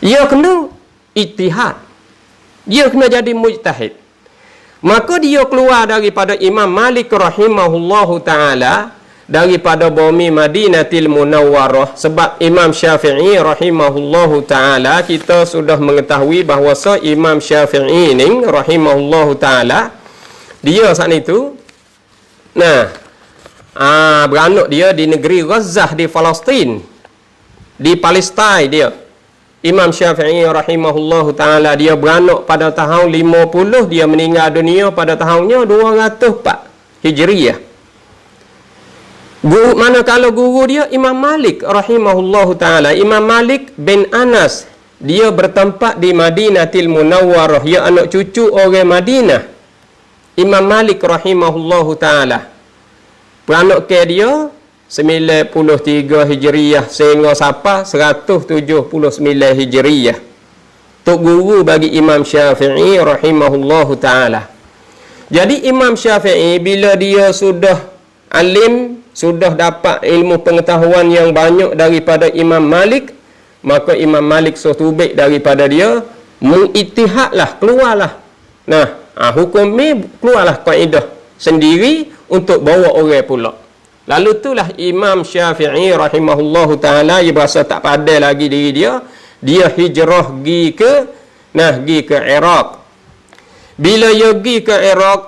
Ia kena ijtihad. Dia kena jadi mujtahid. Maka dia keluar daripada Imam Malik rahimahullahu ta'ala daripada bumi Madinatil Munawwarah. Sebab Imam Syafi'i rahimahullahu ta'ala kita sudah mengetahui bahawa Imam Syafi'i ni rahimahullahu ta'ala dia saat itu beranak dia di negeri Gaza di Palestin, di Palestin dia. Imam Syafi'i rahimahullahu ta'ala dia beranak pada tahun 50, dia meninggal dunia pada tahunnya 204 Hijriyah. Manakala guru dia Imam Malik rahimahullahu ta'ala, Imam Malik bin Anas, dia bertempat di Madinatil Munawwarah, dia anak cucu orang Madinah. Imam Malik rahimahullahu ta'ala beranak ke dia 93 Hijriyah sehingga sampai 179 Hijriyah. Tok guru bagi Imam Syafi'i rahimahullahu ta'ala. Jadi Imam Syafi'i bila dia sudah alim, sudah dapat ilmu pengetahuan yang banyak daripada Imam Malik, maka Imam Malik sotubik daripada dia, mengijtihadlah, keluarlah. Hukum ni keluarlah kaedah sendiri untuk bawa orang pula. Lalu itulah Imam Syafi'i rahimahullahu ta'ala dia berasa tak pandai lagi diri dia. Dia hijrah pergi ke Iraq. Bila dia pergi ke Iraq,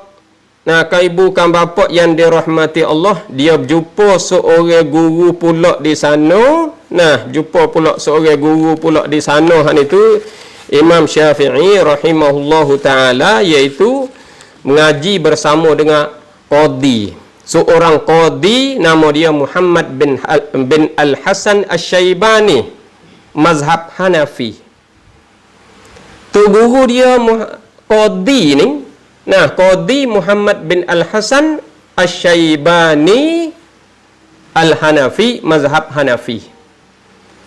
Nah, kau ibu kan bapa yang dirahmati Allah, dia jumpa seorang guru pula di sana. Nah, jumpa pula seorang guru pula di sana. Han itu Imam Syafi'i rahimahullahu taala, iaitu mengaji bersama dengan qadi. Seorang qadi nama dia Muhammad bin Al-Hasan Asy-Syaibani, mazhab Hanafi. Tu guru dia qadi ni. Nah, qadi Muhammad bin Al-Hasan Asy-Syaibani Al-Hanafi, mazhab Hanafi.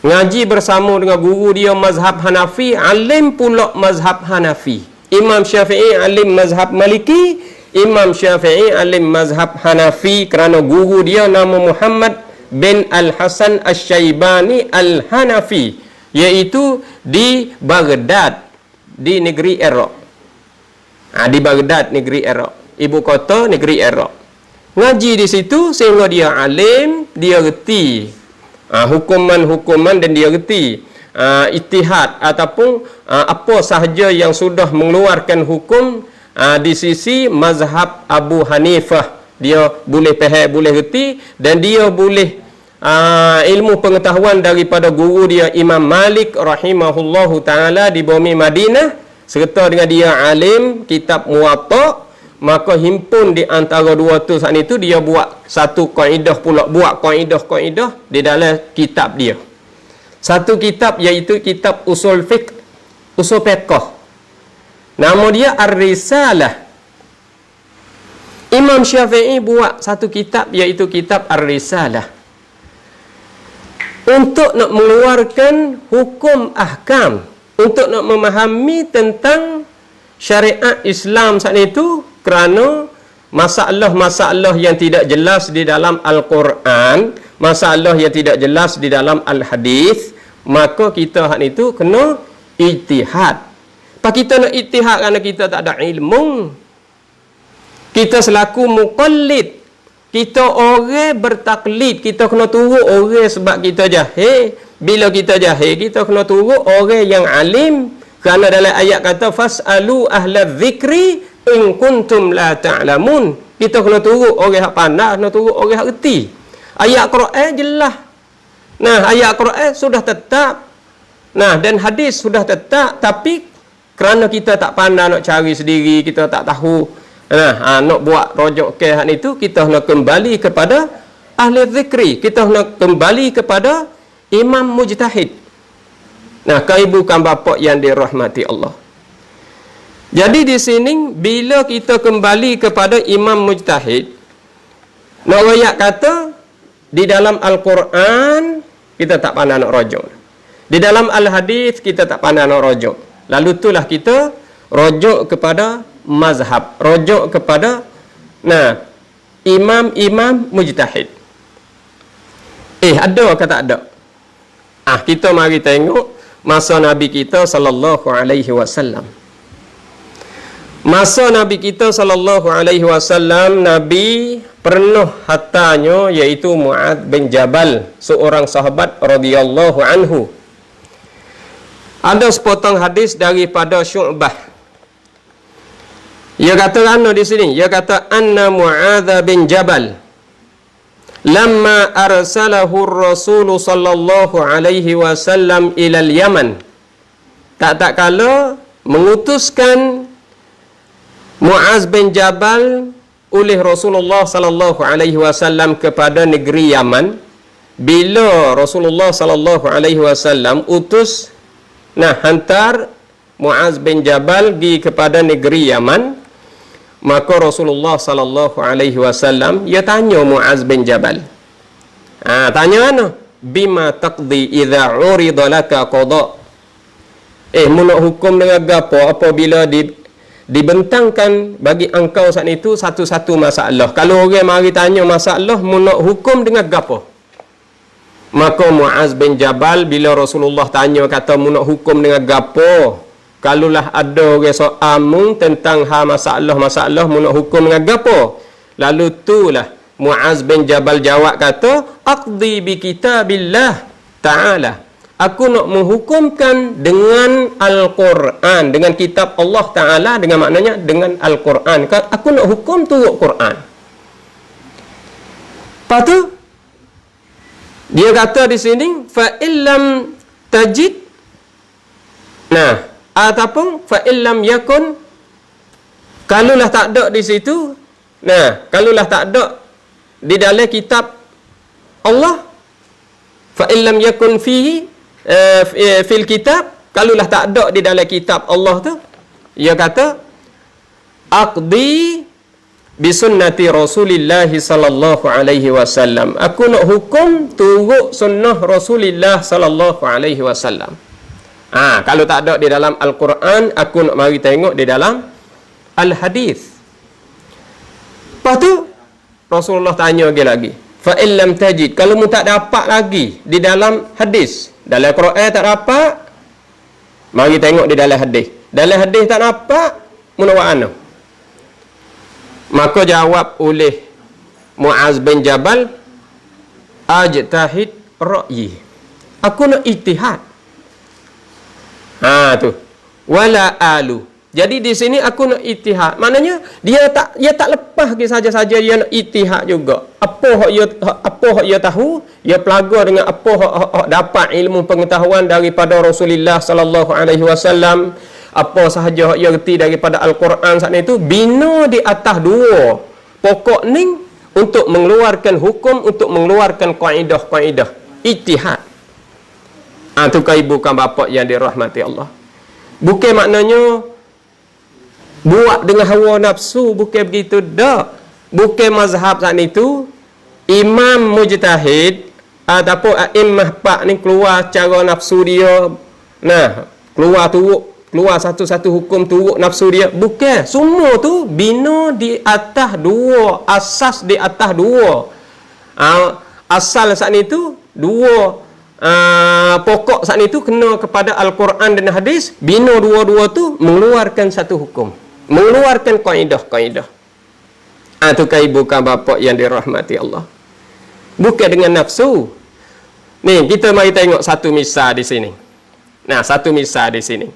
Ngaji bersama dengan guru dia mazhab Hanafi, alim pula mazhab Hanafi. Imam Syafi'i alim mazhab Maliki, Imam Syafi'i alim mazhab Hanafi, kerana guru dia nama Muhammad bin Al-Hasan Asy-Syaibani Al-Hanafi, iaitu di Baghdad, di negeri Iraq. Di Baghdad, negeri Iraq, ibu kota negeri Iraq. Ngaji di situ sehingga dia alim, dia reti hukuman-hukuman, dan dia reti ijtihad ataupun apa sahaja yang sudah mengeluarkan hukum di sisi mazhab Abu Hanifah. Dia boleh faham, boleh reti, dan dia boleh ilmu pengetahuan daripada guru dia Imam Malik rahimahullahu taala di bumi Madinah, serta dengan dia alim kitab Muwatta. Maka himpun di antara dua tu saat itu, dia buat satu kaedah pula, buat kaedah di dalam kitab dia. Satu kitab iaitu kitab usul fiqh, usul fiqh. Nama dia Ar-Risalah. Imam Syafi'i buat satu kitab iaitu kitab Ar-Risalah, untuk nak mengeluarkan hukum ahkam, untuk nak memahami tentang syariat Islam saat itu, kerana masalah-masalah yang tidak jelas di dalam Al-Quran, masalah yang tidak jelas di dalam Al-Hadis, maka kita hak itu kena ijtihad. Pak kita nak ijtihad kerana kita tak ada ilmu. Kita selaku muqallid, kita orang bertaklid, kita kena turut orang sebab kita jahil. Bila kita jahil, kita kena turut orang yang alim. Kerana dalam ayat kata fas'alu ahla dzikri in kuntum la ta'lamun. Kita kena turut orang hak pandai, kena turut orang hak reti. Ayat Quran jelas. Nah, ayat Quran sudah tetap. Nah, dan hadis sudah tetap, tapi kerana kita tak pandai nak cari sendiri, kita tak tahu. Nah, nak buat rojok ke hak itu, kita nak kembali kepada ahli zikri. Kita nak kembali kepada imam mujtahid. Nah, ibu kan bapa yang dirahmati Allah. Jadi di sini bila kita kembali kepada imam mujtahid, nak ayat kata di dalam Al-Quran kita tak pandai nak rojok. Di dalam Al-Hadis kita tak pandai nak rojok. Lalu itulah kita rojok kepada mazhab, rojok kepada imam-imam mujtahid. Ada ke tak ada? Kita mari tengok masa Nabi kita sallallahu alaihi wasallam. Masa Nabi kita sallallahu alaihi wasallam, Nabi pernah hatanya iaitu Mu'adz bin Jabal, seorang sahabat radhiyallahu anhu. Ada sepotong hadis daripada Syu'bah. Ia kata ana di sini, ia kata anna Mu'adz bin Jabal lamma arsalahu ar-rasul sallallahu alaihi wasallam ila al-Yaman. Tak kala mengutuskan Mu'adz bin Jabal oleh Rasulullah sallallahu alaihi wasallam kepada negeri Yaman. Bila Rasulullah sallallahu alaihi wasallam utus hantar Mu'adz bin Jabal pergi kepada negeri Yaman, maka Rasulullah sallallahu alaihi wasallam dia tanya Mu'adz bin Jabal. Tanya mana? Bima taqdi idza urida laka qada. Nak hukum dengan gapo apabila dibentangkan bagi engkau saat itu satu-satu masalah. Kalau orang mari tanya masalah, nak hukum dengan gapo? Maka Mu'adz bin Jabal bila Rasulullah tanya kata nak hukum dengan gapo? Kalulah ada orang soal tentang masalah-masalah nak hukum dengan gapo? Lalu itulah Mu'adz bin Jabal jawab kata aqdi bi kitabillah ta'ala. Aku nak menghukumkan dengan Al-Quran, dengan kitab Allah Ta'ala, dengan maknanya dengan Al-Quran. Aku nak hukum turut Quran. Lepas tu dia kata di sini fa illam tajid, nah, ataupun fa illam yakun, kalaulah tak ada di situ, nah, kalaulah tak ada di dalam kitab Allah, fa illam yakun fihi fil kitab, kalaulah tak ada di dalam kitab Allah tu, dia kata aqdi bi sunnati Rasulillah sallallahu alaihi wasallam, aku nak hukum turut sunnah Rasulullah sallallahu alaihi wasallam. Kalau tak ada di dalam Al-Quran, aku nak mari tengok di dalam Al-Hadis. Lepas tu Rasulullah tanya lagi, fa illam tajid, kalau mu tak dapat lagi di dalam hadis, dalam Quran tak dapat, mari tengok di dalam hadis. Dalam hadis tak dapat, mu nak buat mana? Maka jawab oleh Muaz bin Jabal, ajtahid ra'yi, aku nak ijtihad. Tu wala alu. Jadi di sini aku nak ijtihad. Maknanya dia tak lepas ke saja-saja dia nak ijtihad juga. Apa hak dia tahu, dia pelaga dengan apa hak dapat ilmu pengetahuan daripada Rasulullah sallallahu alaihi wasallam. Apa sahaja hak dia reti daripada Al-Quran saat itu, bina di atas dua pokok ni untuk mengeluarkan hukum, untuk mengeluarkan kaedah-kaedah ijtihad. Tu ibu kan bapa yang dirahmati Allah. Bukan maknanya buat dengan hawa nafsu, bukan begitu dak. Bukan mazhab saat itu imam mujtahid ataupun a'immah pak ni keluar cara nafsu dia. Nah, keluar satu-satu hukum turut nafsu dia. Bukan. Semua tu bina di atas dua, asas di atas dua. Asal saat itu dua, pokok saat itu kena kepada Al-Quran dan hadis. Bina dua-dua tu mengeluarkan satu hukum, mengeluarkan kaedah-kaedah. Tu bukan bapa yang dirahmati Allah. Bukan dengan nafsu. Ni kita mari tengok satu misal di sini. Nah, satu misal di sini.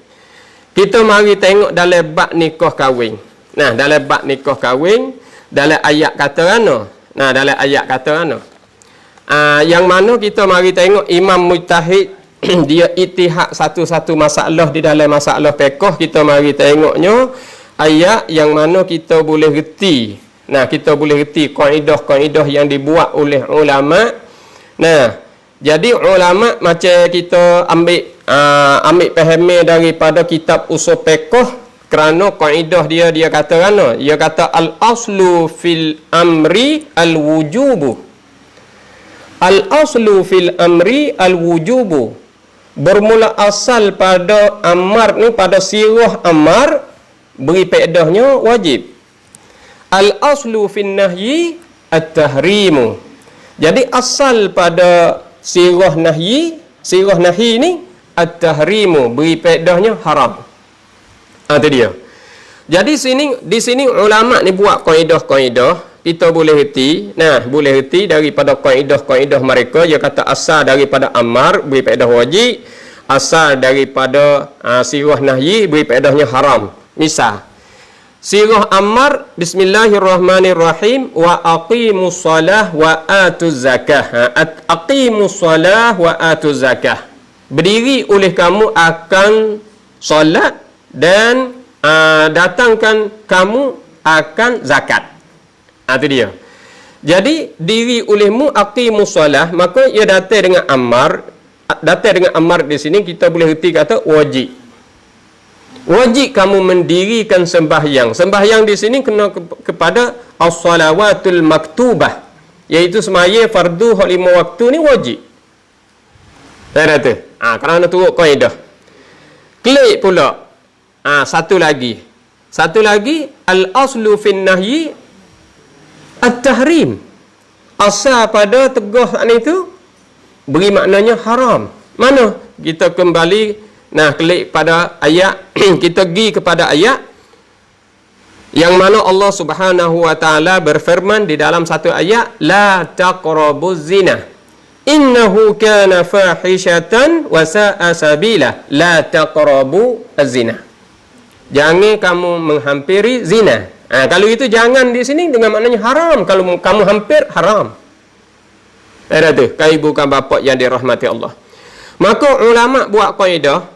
Kita mari tengok dalam bab nikah kahwin. Nah, dalam bab nikah kahwin, dalam ayat kata mana? Nah, dalam ayat kata mana? Yang mana kita mari tengok imam mujtahid dia ijtihad satu-satu masalah di dalam masalah fiqh. Kita mari tengoknya ayat yang mana kita boleh reti. Nah, kita boleh reti kaedah-kaedah yang dibuat oleh ulama. Nah, jadi ulama macam kita ambil pahami daripada kitab usul fiqh, kerana kaedah dia kata mana? Dia kata al-aslu fil amri al-wujubu. Al-aslu fil amri al-wujubu. Bermula asal pada amar ni, pada sirah amar, beri faedahnya wajib. Al-aslu fin nahyi at-tahrimu. Jadi asal pada sirah nahyi ni at-tahrimu, beri faedahnya haram. Itu dia. Jadi di sini ulama ni buat kaedah-kaedah kita boleh reti. Nah, boleh reti daripada kaedah-kaedah mereka. Dia kata asal daripada amar, beri faedah wajib. Asal daripada sirah nahyi, beri faedahnya haram. Misal sirah amar, bismillahirrahmanirrahim, wa aqimus salah wa atuz zakah. Aqimus salah wa atuz zakah. Berdiri oleh kamu akan solat dan datangkan kamu akan zakat. Itu dia. Jadi diri olehmu aqimus salah, maka ia datang dengan amar. Datang dengan amar di sini kita boleh reti kata wajib. Wajib kamu mendirikan sembahyang. Sembahyang di sini kena kepada as-salawatul maktubah, iaitu semaya fardu hak 5 waktu ni wajib. Saya kata, kerana turut kaedah. Klik pula. Satu lagi al-aslu fin nahyi at-tahrim. Asal pada tegah ni tu beri maknanya haram. Mana? Kita kembali, klik pada ayat. Kita pergi kepada ayat yang mana Allah Subhanahu wa taala berfirman di dalam satu ayat, la taqrabuz zina. innahu kana fahishatan wa sa'a sabila la taqrabu az-zina. Jangan kamu menghampiri zina. Kalau itu jangan di sini dengan maknanya haram. Kalau kamu hampir, haram. Ada tu, kau ibu kan bapa yang dirahmati Allah. Maka ulama buat kaedah.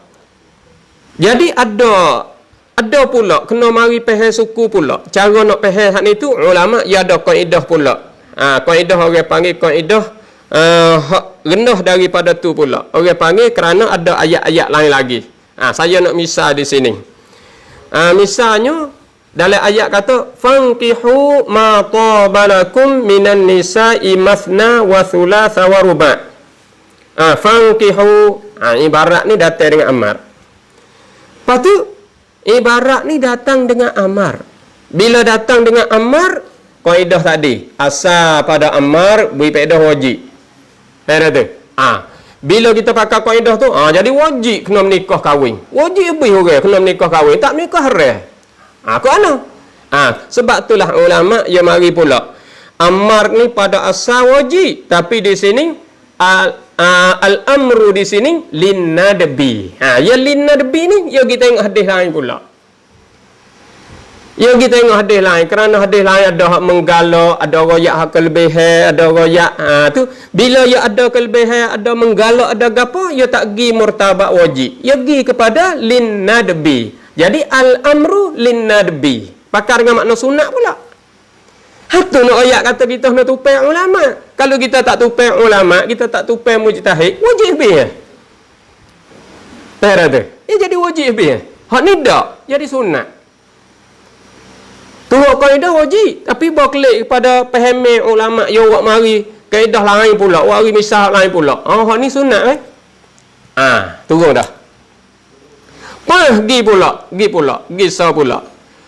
Jadi ada pula kena mari pahal suku pula. Cara nak pahal hak ni tu ulama ya ada kaedah pula. Kaedah orang panggil kaedah rendah daripada tu pula. Orang panggil kerana ada ayat-ayat lain lagi. Saya nak misal di sini. Misalnya dalam ayat kata fankihu ma tabalakum minan nisa'i mathna wa thulatha wa ruba'. Fankihu ibarat ni datang dengan amar. Lepas tu ibarat ni datang dengan amar. Bila datang dengan amar, kaedah tadi asal pada amar beri faedah wajib. Ada tu. Bila kita pakai kaedah tu, jadi wajib kena menikah kahwin. Wajib beri orang kena menikah kahwin, tak menikah haram. Kau ana? Sebab itulah ulama yang mari pula. Amar ni pada asal wajib, tapi di sini al-amru di sini linnadbi. Ya linnadbi ni ya kita tengok hadis lain pula. Ya kita tengok hadis lain, kerana hadis lain ada hak menggalak, ada royak hak kelebihan, ada royak tu bila ya ada kelebihan, ada menggalak, ada gapo, ya tak gi murtabak wajib. Ya gi kepada linnadbi. Jadi al-amru linnadbi. Pakar dengan makna sunat pula. Hatu nak ayat kata kita nak tupai ulama. Kalau kita tak tupai ulama, kita tak tupai mujtahid, wajib be. Tera tu. Jadi wajib be. Hak ni dak, jadi sunat. Tu kaedah wajib, tapi bawa klik kepada pahami ulama yo wak mari kaedah lain pula, wari misal lain pula. Hak ni sunat turun dah. Pergi pula, sah pula.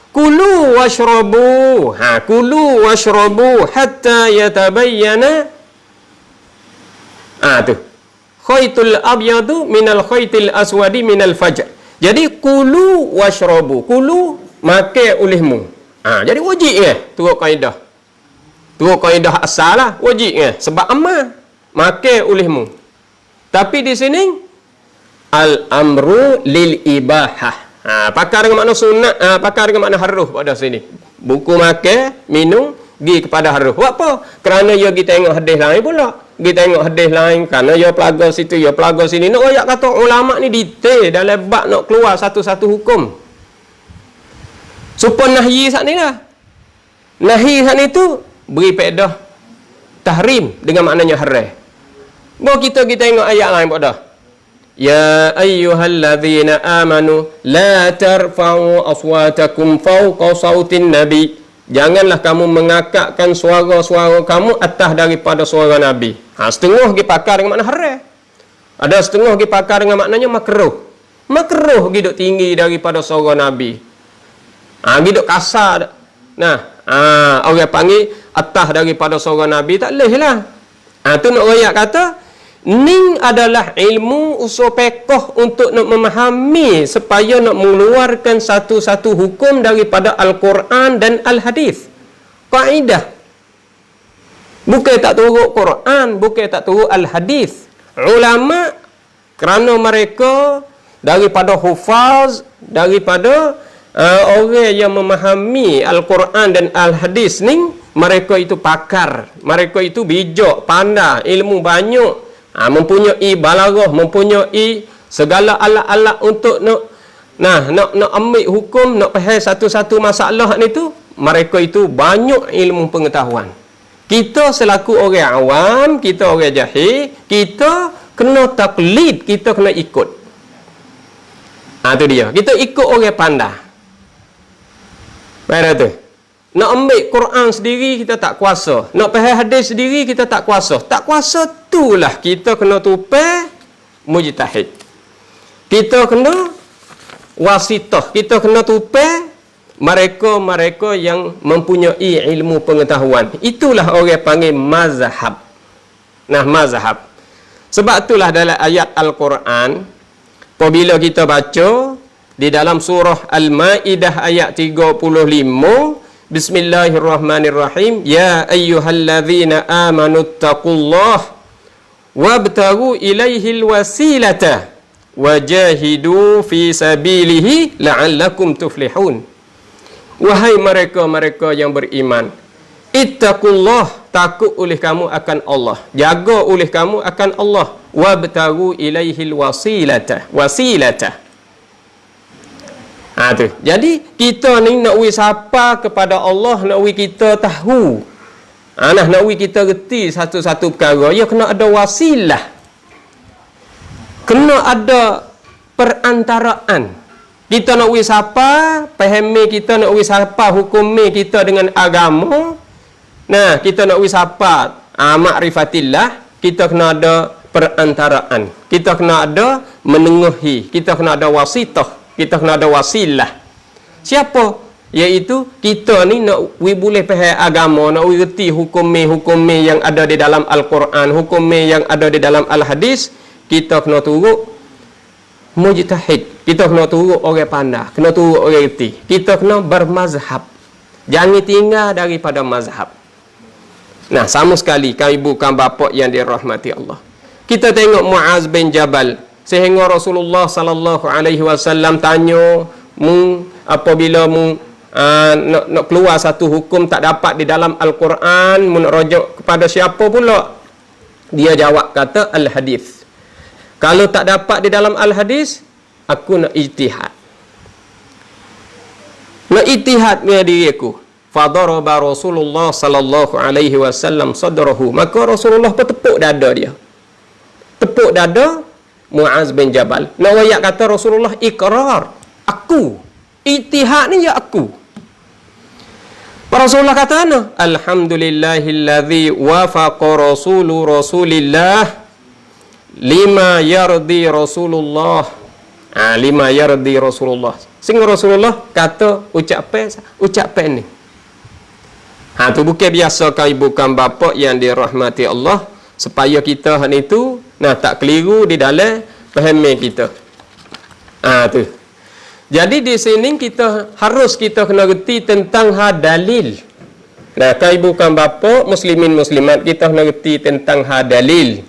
Kulu washrabu. Kulu washrabu hatta yatabayyana. Tu. Khaytul abyadu minal khaytil aswadi minal fajr. Jadi kulu washrabu. Kulu makan olehmu. Jadi wajib turut kaedah. Turut kaedah asal lah, wajib sebab amal makan olehmu. Tapi di sini al-amru lil ibahah. Pakar dengan makna sunat, pakar dengan makna haruh pada sini. Buku makan, minum, pergi kepada haruh. Buat apa? Kerana ya kita tengok hadis lain pula. Kita tengok hadis lain, kerana ya pelaga situ, ya pelaga sini. Nak ayat kata ulama ni detail dalam bab nak keluar satu-satu hukum. Supaya nahyi saat ni lah. Nahyi saat ni tu beri faedah tahrim dengan maknanya haram. Bawa kita tengok ayat lain pada. Ya ayyuhalladzina amanu la tarfa'u aswatakum fawqa sautin nabi. Janganlah kamu mengakakkan suara-suara kamu atas daripada suara nabi. Setengah pergi pakar dengan makna haram. Ada setengah pergi pakar dengan maknanya makruh. Makruh pergi duk tinggi daripada suara nabi. Pergi duk kasar. Orang panggil atas daripada suara nabi tak boleh lah. Tu nak ayat kata ni adalah ilmu usul fiqh untuk nak memahami supaya nak mengeluarkan satu-satu hukum daripada Al-Quran dan Al-Hadis. Kaedah. Bukan tak turut Quran, bukan tak turut Al-Hadis. Ulama kerana mereka daripada hufaz, daripada orang yang memahami Al-Quran dan Al-Hadis ni, mereka itu pakar, mereka itu bijak, pandai, ilmu banyak. Mempunyai balaghah, mempunyai segala alat-alat untuk nak ambil hukum, nak faham satu-satu masalah ni tu, mereka itu banyak ilmu pengetahuan. Kita selaku orang awam, kita orang jahil, kita kena taklid, kita kena ikut. Tu dia. Kita ikut orang pandai. Baik tu. Nak ambil Quran sendiri kita tak kuasa. Nak faham hadis sendiri kita tak kuasa. Tak kuasa itulah kita kena tupai mujtahid. Kita kena wasitah. Kita kena tupai mereka-mereka yang mempunyai ilmu pengetahuan. Itulah orang panggil mazhab. Mazhab. Sebab itulah dalam ayat Al-Quran, apabila kita baca di dalam surah Al-Maidah ayat 35, Bismillahirrahmanirrahim. Ya ayyuhalladzina amanu taqullah wabtagu ilaihil wasilata wajahidu fi sabilihi la'allakum tuflihun. Wahai mereka-mereka yang beriman, ittaqullah, takut oleh kamu akan Allah, jaga oleh kamu akan Allah, wabtagu ilaihil wasilata. Tu. Jadi kita ni nak sapa kepada Allah, nak kita tahu. Nak kita reti satu-satu perkara, ya kena ada wasilah. Kena ada perantaraan. Kita nak sapa, fahami kita nak sapa hukumi kita dengan agama. Nah, kita nak sapa ma'rifatillah, kita kena ada perantaraan. Kita kena ada menengahi, kita kena ada wasitah. Kita kena ada wasilah. Siapa? Iaitu kita ni nak boleh faham agama, nak reti hukum-hukum yang ada di dalam Al-Quran, hukum yang ada di dalam Al-Hadis, kita kena turut mujtahid. Kita kena turut orang pandai, kena turut orang reti. Kita kena bermazhab. Jangan tinggal daripada mazhab. Nah, sama sekali kan ibu kan bapa yang dirahmati Allah. Kita tengok Muaz bin Jabal. Sehingga Rasulullah sallallahu alaihi wasallam tanya apabila nak keluar satu hukum tak dapat di dalam Al-Quran, nak rujuk kepada siapa pula? Dia jawab kata al-hadis. Kalau tak dapat di dalam al-hadis, aku nak ijtihad. Nak ijtihad dengan diri aku. Fadaraba Rasulullah sallallahu alaihi wasallam sadrahu. Maka Rasulullah pun tepuk dada dia. Tepuk dada Muaz bin Jabal. Nak wayak kata Rasulullah ikrar. Aku. Ijtihad ni ya aku. Rasulullah kata ana? Alhamdulillahilladzi wafaqa Rasulillah lima yardi Rasulullah. Lima yardi Rasulullah. Sehingga Rasulullah kata ucapan ni. Tu bukan biasa kan ibu kan bapa yang dirahmati Allah, supaya kita itu tak keliru di dalam fahami kita. Tu. Jadi di sini kita kena reti tentang dalil. Kan ibu kan bapa, muslimin muslimat, kita kena reti tentang dalil.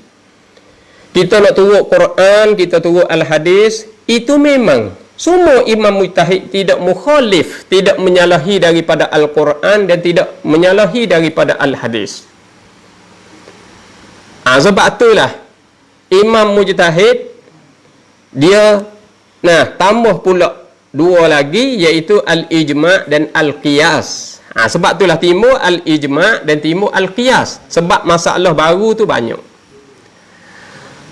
Kita nak turut Quran, kita turut al-hadis, itu memang semua imam mujtahid tidak mukhalif, tidak menyalahi daripada Al-Quran dan tidak menyalahi daripada al-hadis. Sebab itulah imam mujtahid dia tambah pula dua lagi, iaitu al-ijma' dan al-qiyas. Sebab itulah timbul al-ijma' dan timbul al-qiyas, sebab masalah baru tu banyak.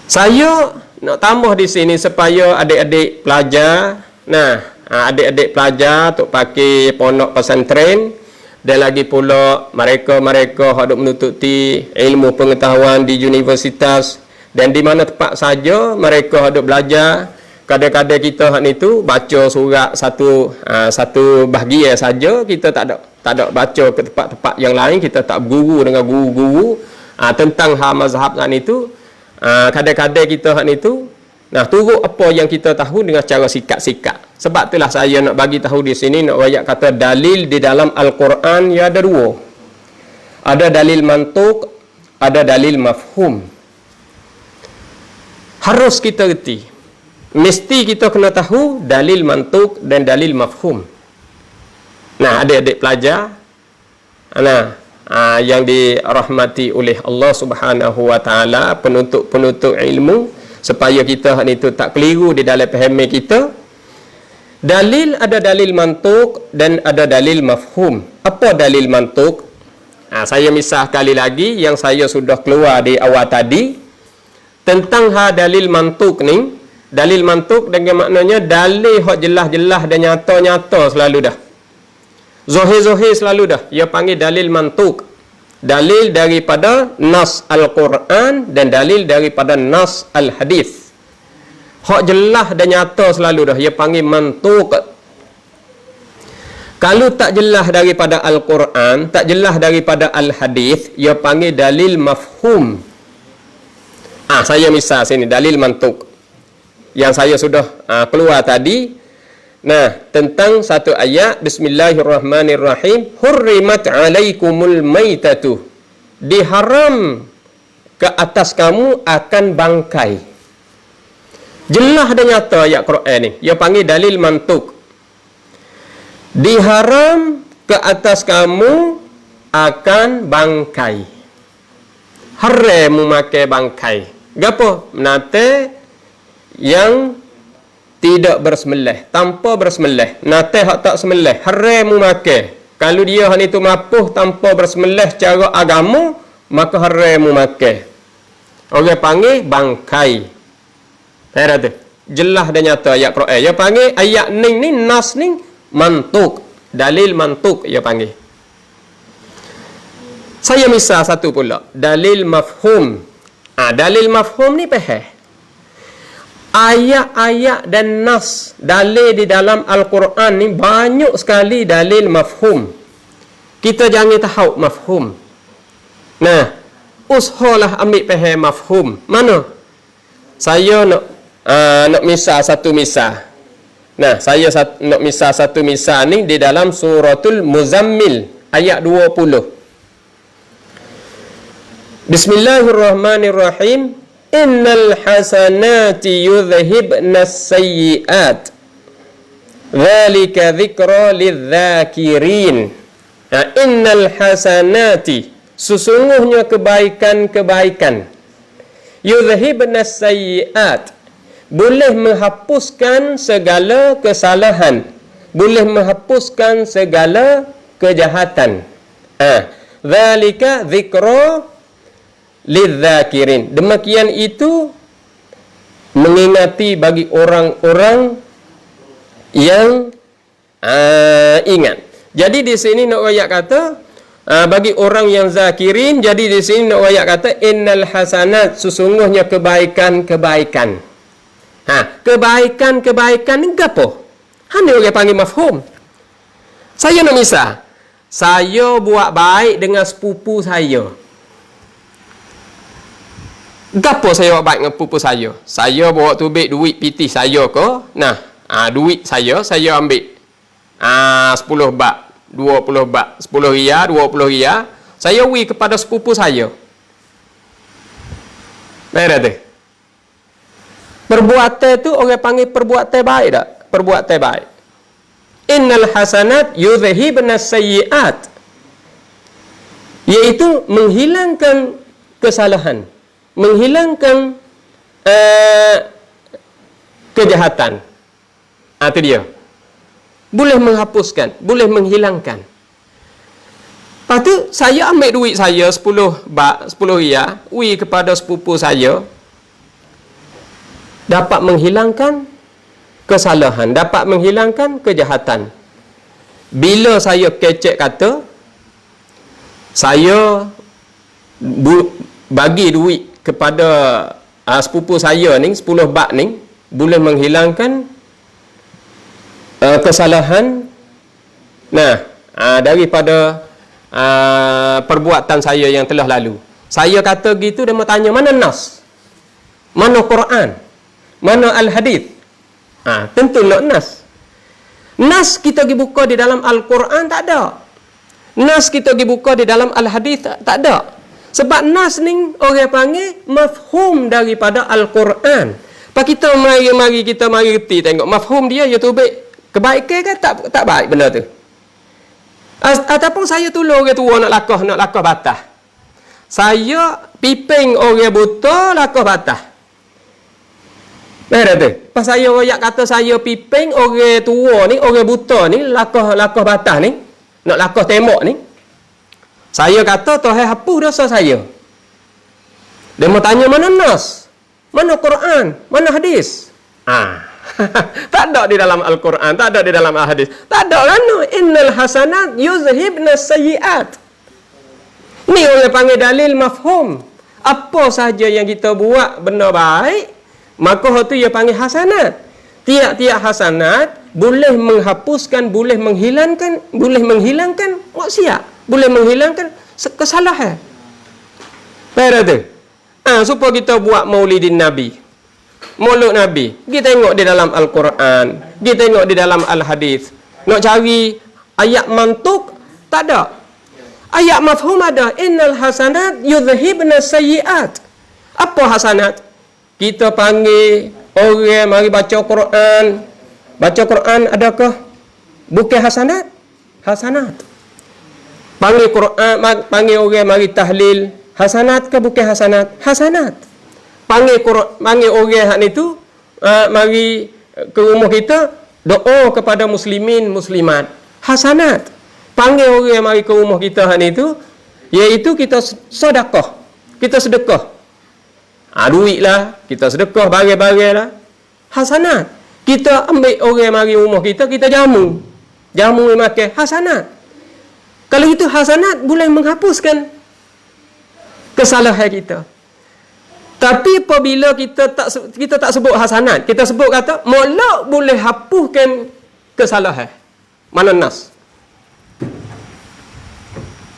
Saya nak tambah di sini supaya adik-adik pelajar, adik-adik pelajar untuk pakai pondok pesantren, dan lagi pula mereka-mereka yang menututi ilmu pengetahuan di universitas dan di mana tempat saja mereka hendak belajar. Kadang-kadang kita itu baca surat satu bahagian saja, kita tak ada baca ke tempat-tempat yang lain, kita tak berguru dengan guru-guru tentang mazhab itu. Kadang-kadang kita itu turut apa yang kita tahu dengan cara sikat-sikat. Sebab itulah saya nak bagi tahu di sini, nak wayak kata dalil di dalam Al-Quran ya ada dua. Ada dalil mantuk, ada dalil mafhum. Harus kita reti. Mesti kita kena tahu dalil mantuk dan dalil mafhum. Adik-adik pelajar yang dirahmati oleh Allah Subhanahu wa taala, penuntut ilmu, supaya kita itu tak keliru di dalam pahami kita. Dalil ada dalil mantuk dan ada dalil mafhum. Apa dalil mantuk? Saya misal sekali lagi yang saya sudah keluar di awal tadi tentang dalil mantuk ni. Dalil mantuk dengan maknanya dalil hak jelas-jelas dan nyata-nyata selalu dah. Zahir-zahir selalu dah. Ia panggil dalil mantuk. Dalil daripada nas Al-Quran dan dalil daripada nas Al-Hadis. Hak jelas dan nyata selalu dah. Ia panggil mantuk. Kalau tak jelas daripada Al-Quran, tak jelas daripada Al-Hadis, ia panggil dalil mafhum. Saya misal sini dalil mantuk yang saya sudah keluar tadi. Tentang satu ayat, Bismillahirrahmanirrahim, hurrimat alaikumul maitatu, diharam ke atas kamu akan bangkai. Jelas dan nyata ayat Quran ni. Dia panggil dalil mantuk. Diharam ke atas kamu akan bangkai. Haram memakai bangkai. Gapo? Nate yang tidak bersembelih, tanpa bersembelih. Nate hak tak sembelih, haram memakai. Kalau dia hak itu mapuh tanpa bersembelih cara agama, maka haram memakai. Orang panggil bangkai. Saya tu. Jelas dan nyata ayat Quran. Dia panggil ayat ni nas ni mantuk. Dalil mantuk dia panggil. Saya misal satu pula. Dalil mafhum. Dalil mafhum ni faham. Ayat-ayat dan nas dalil di dalam Al-Quran ni banyak sekali dalil mafhum. Kita jangan tahu mafhum. Nah, usahalah ambil faham mafhum. Mana? Saya nak misal satu misal. Nah, saya nak misal satu misal ni di dalam suratul Muzammil ayat 20. Bismillahirrahmanirrahim. Innal hasanati yudhhibnas sayyi'at. Dzalika dzikra lidzakirin. Innal hasanati, sesungguhnya kebaikan-kebaikan, yudhhibnas sayyi'at, boleh menghapuskan segala kesalahan, boleh menghapuskan segala kejahatan. Dzalika dzikra lidzakirin. Demikian itu mengingati bagi orang-orang yang ingat. Jadi di sini nak ayat kata bagi orang yang zakirin. Jadi di sini nak ayat kata innal hasanat, sesungguhnya kebaikan-kebaikan. Kebaikan-kebaikan ni gapo? Ni orang panggil mafhum. Saya nak misal, saya buat baik dengan sepupu saya. Gapo saya buat baik dengan sepupu saya? Saya bawa tubik duit piti saya ke? Nah, duit saya ambil 10 bak, 20 bak, 10 riyal, 20 riyal. Saya beri kepada sepupu saya. Baik tu. Perbuatan tu orang panggil perbuatan baik tak? Perbuatan baik. Innal hasanat yudhhibnas sayyi'at. Iaitu menghilangkan kesalahan, menghilangkan kejahatan. Itu dia. Boleh menghapuskan, boleh menghilangkan. Lepas tu saya ambil duit saya 10 bak, 10 riyal, beri kepada sepupu saya. Dapat menghilangkan kesalahan, dapat menghilangkan kejahatan. Bila saya kecek kata, saya bagi duit kepada sepupu saya ni, 10 bak ni, boleh menghilangkan kesalahan. Nah, daripada perbuatan saya yang telah lalu. Saya kata gitu, dia mau tanya, mana nas? Mana Quran? Mana Al-Hadith? Tentu nak nas. Nas kita pergi buka di dalam Al-Quran tak ada. Nas kita pergi buka di dalam Al-Hadith tak ada. Sebab nas ni orang panggil mafhum daripada Al-Quran. Pak kita mari kita reti tengok mafhum dia iaitu baik kebaikan ke tak baik benda tu. Ataupun saya tolong orang tua nak lakah batas. Saya piping orang buta lakah batas. Baik tu. Pas saya royak kata saya piping orang tua ni, orang buta ni lakah batas ni, nak lakah tembok ni. Saya kata Tuhan hapus dosa saya. Dia mau tanya mana nas? Mana Quran? Mana hadis? Tak ada di dalam Al-Quran, tak ada di dalam Al-Hadis. Tak ada kan? Innal hasanat yuzhibnas sayyi'at. Ni orang panggil dalil mafhum. Apa saja yang kita buat benda baik, maka itu ia panggil hasanat. Tiap-tiap hasanat boleh menghapuskan, boleh menghilangkan maksiat, boleh menghilangkan kesalahan. Pada tu. Supaya kita buat maulidin Nabi. Maulud Nabi. Kita tengok di dalam Al-Quran, kita tengok di dalam Al-Hadis. Nak cari ayat mantuk tak ada. Ayat mafhum ada. Innal hasanat yudhhibnas sayyi'at. Apa hasanat? Kita panggil orang mari baca Quran. Baca Quran adakah bukan hasanat? Hasanat. Panggil Quran, panggil orang mari tahlil, hasanat ke bukan hasanat? Hasanat. Panggil Quran, panggil orang hak itu mari ke rumah kita doa kepada muslimin muslimat, hasanat. Panggil orang mari ke rumah kita hak itu, iaitu kita sedekah. Kita sedekah. Duit lah, kita sedekah bagai-bagai lah. Hasanat. Kita ambil orang mari rumah kita, kita jamu. Jamu yang makan, hasanat. Kalau itu hasanat boleh menghapuskan kesalahan kita. Tapi apabila kita tak sebut hasanat, kita sebut kata molek boleh hapuskan kesalahan. Mana nas?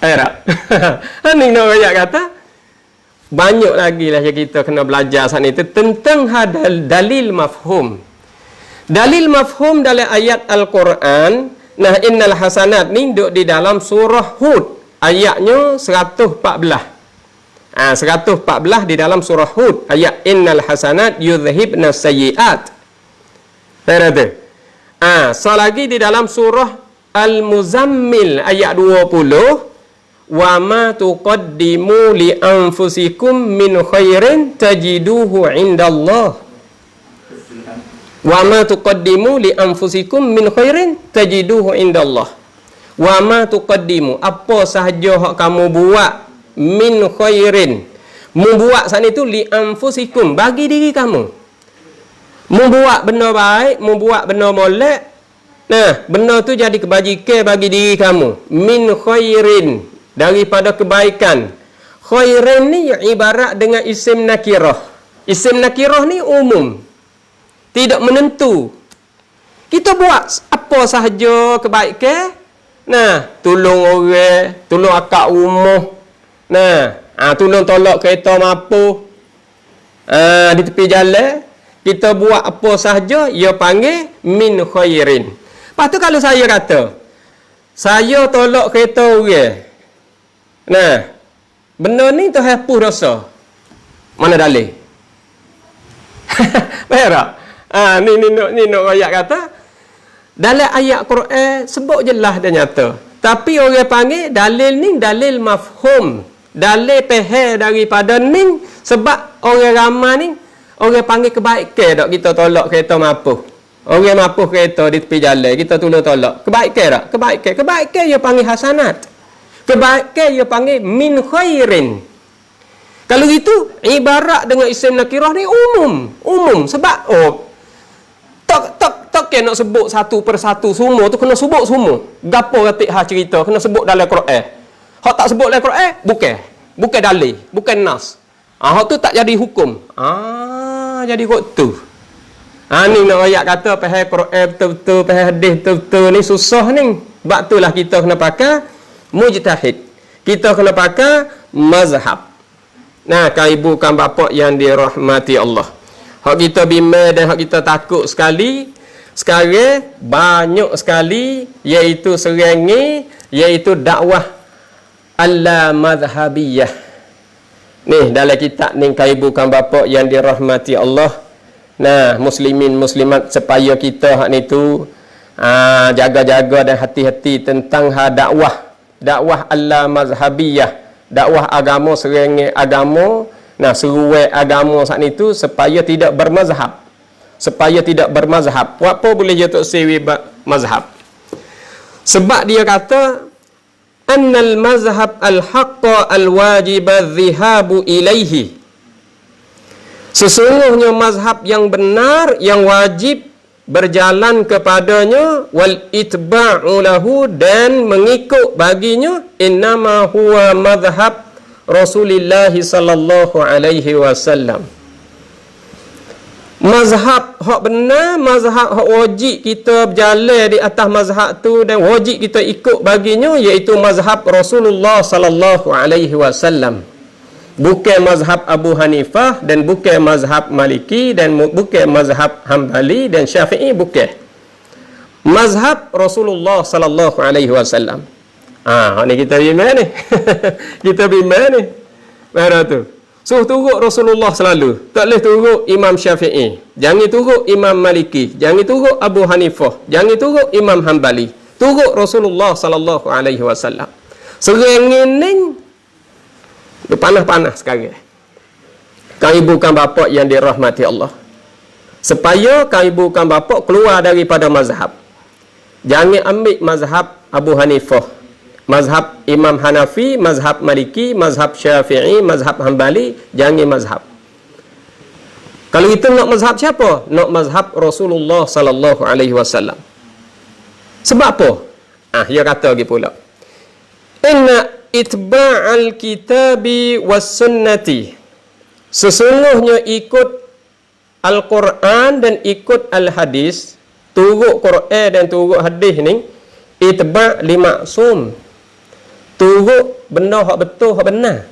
Tak? Ini nak ayat kata banyak lagi lah yang kita kena belajar saat itu tentang dalil mafhum. Dalil mafhum dalam ayat Al-Quran. Nah, innal hasanat ni duduk di dalam surah Hud. Ayatnya 114. 114 di dalam surah Hud. Ayat innal hasanat yudhhibna sayyi'at. Tara tu. So lagi di dalam surah Al-Muzammil ayat 20. Wa ma tuqaddimu li anfusikum min khairin tajiduhu indallah. Wa ma tuqaddimu li anfusikum min khairin tajiduhu indallah. Wa ma tuqaddimu, apa sahaja hak kamu buat min khairin. Membuat sana itu li anfusikum, bagi diri kamu. Membuat benda baik, membuat benda molek. Nah, benda tu jadi kebajikan bagi diri kamu. Min khairin, daripada kebaikan. Khairin ni ibarat dengan isim nakirah. Isim nakirah ni umum, tidak menentu. Kita buat apa sahaja kebaikan. Nah, tolong orang, tolong akak rumah. Nah, tolong tolak kereta mampu. Di tepi jalan, kita buat apa sahaja, ia panggil min khairin. Lepas tu kalau saya kata, saya tolak kereta orang. Nah, benda ni tu hapus dosa. Mana dalil? Faham tak? Ni nak ayat kata dalam ayat Quran sebut jelas dan nyata. Tapi orang panggil dalil ni dalil mafhum. Dalil pehel daripada ni sebab orang ramai ni orang panggil kebaikan tak kita tolak kereta mampu. Orang mampu kereta di tepi jalan kita tolong tolak. Kebaikan tak? Kebaikan. Kebaikan dia panggil hasanat. Kebaikan dia panggil min khairin. Kalau gitu ibarat dengan isim nakirah ni umum sebab tak kena nak sebut satu persatu semua tu kena sebut semua. Gapo katik ha cerita kena sebut dalam Quran. Hak tak sebut dalam Quran bukan dalil, bukan nas. Hak tu tak jadi hukum. Jadi kok tu. Ni nak ayat kata faham Quran betul-betul, faham hadis betul-betul ni susah ni. Sebab itulah kita kena pakai mujtahid. Kita kena pakai mazhab. Nah, kan ibu kan bapa yang dirahmati Allah. Hak kita bimbang dan hak kita takut sekali sekarang banyak sekali iaitu serangi iaitu dakwah al-madhhabiyah. Ni dalam kitab ni kan ibu kan bapa yang dirahmati Allah. Nah, muslimin muslimat supaya kita hak ni tu jaga-jaga dan hati-hati tentang dakwah al-madhhabiyah. Dakwah agama serengai agama, seruai agama saat itu supaya tidak bermazhab. Supaya tidak bermazhab. Apa boleh dia tak sewi mazhab? Sebab dia kata annal mazhab al-haqqa al-wajib adh-dhihabu ilaihi. Sesungguhnya mazhab yang benar yang wajib berjalan kepadanya wal itba'u lahu dan mengikut baginya innama huwa madhhab Rasulullah sallallahu alaihi wasallam. Mazhab hak benar, mazhab hak wajib kita berjalan di atas mazhab tu dan wajib kita ikut baginya iaitu mazhab Rasulullah sallallahu alaihi wasallam. Bukan mazhab Abu Hanifah dan bukan mazhab Maliki dan bukan mazhab Hambali dan Syafi'i, bukan. Mazhab Rasulullah sallallahu alaihi wasallam. Ni kita bimbang ni. Kita bimbang ni. Mana tu? Suruh turut Rasulullah selalu. Tak boleh turut Imam Syafi'i. Jangan turut Imam Maliki. Jangan turut Abu Hanifah. Jangan turut Imam Hanbali. Turut Rasulullah sallallahu alaihi wasallam. Serengin ni dia panas-panas sekarang. Kau ibu kan bapa yang dirahmati Allah. Supaya kau ibu kan bapa keluar daripada mazhab. Jangan ambil mazhab Abu Hanifah, mazhab Imam Hanafi, mazhab Maliki, mazhab Syafi'i, mazhab Hanbali. Jangan mazhab. Kalau kita nak mazhab siapa? Nak mazhab Rasulullah sallallahu alaihi wasallam. Sebab apa? Dia kata lagi pula. Inna itba'al kitabi was sunnati. Sesungguhnya ikut Al-Quran dan ikut Al-Hadis, turut Quran dan turut hadis ni, itba' li maksum. Turut benda hak betul, hak benar.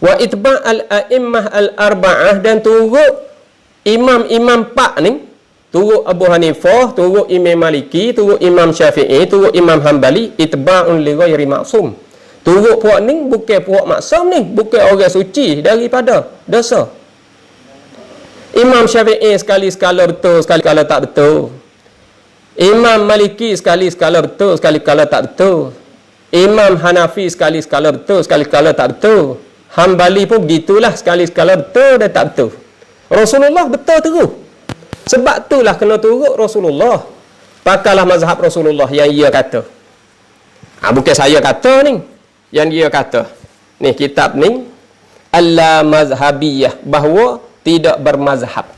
Wa itba' al-a'immah al-arba'ah, dan turut imam-imam pak ni, turut Abu Hanifah, turut Imam Maliki, turut Imam Syafi'i, turut Imam Hanbali, itba'un li ghairi maksum. Turut puak ni bukan puak maksum ni, bukan orang suci daripada dosa. Imam Syafi'i sekali-sekala betul, sekali-kala tak betul. Imam Maliki sekali-sekala betul, sekali-kala tak betul. Imam Hanafi sekali-sekala betul, sekali-kala tak betul. Hanbali pun begitulah, sekali-sekala betul dan tak betul. Rasulullah betul terus. Sebab itulah kena turut Rasulullah. Pakailah mazhab Rasulullah yang ia kata. Bukan saya kata ni. Yang dia kata. Ni kitab ni. Al-Mazhabiyah. Bahawa tidak bermazhab.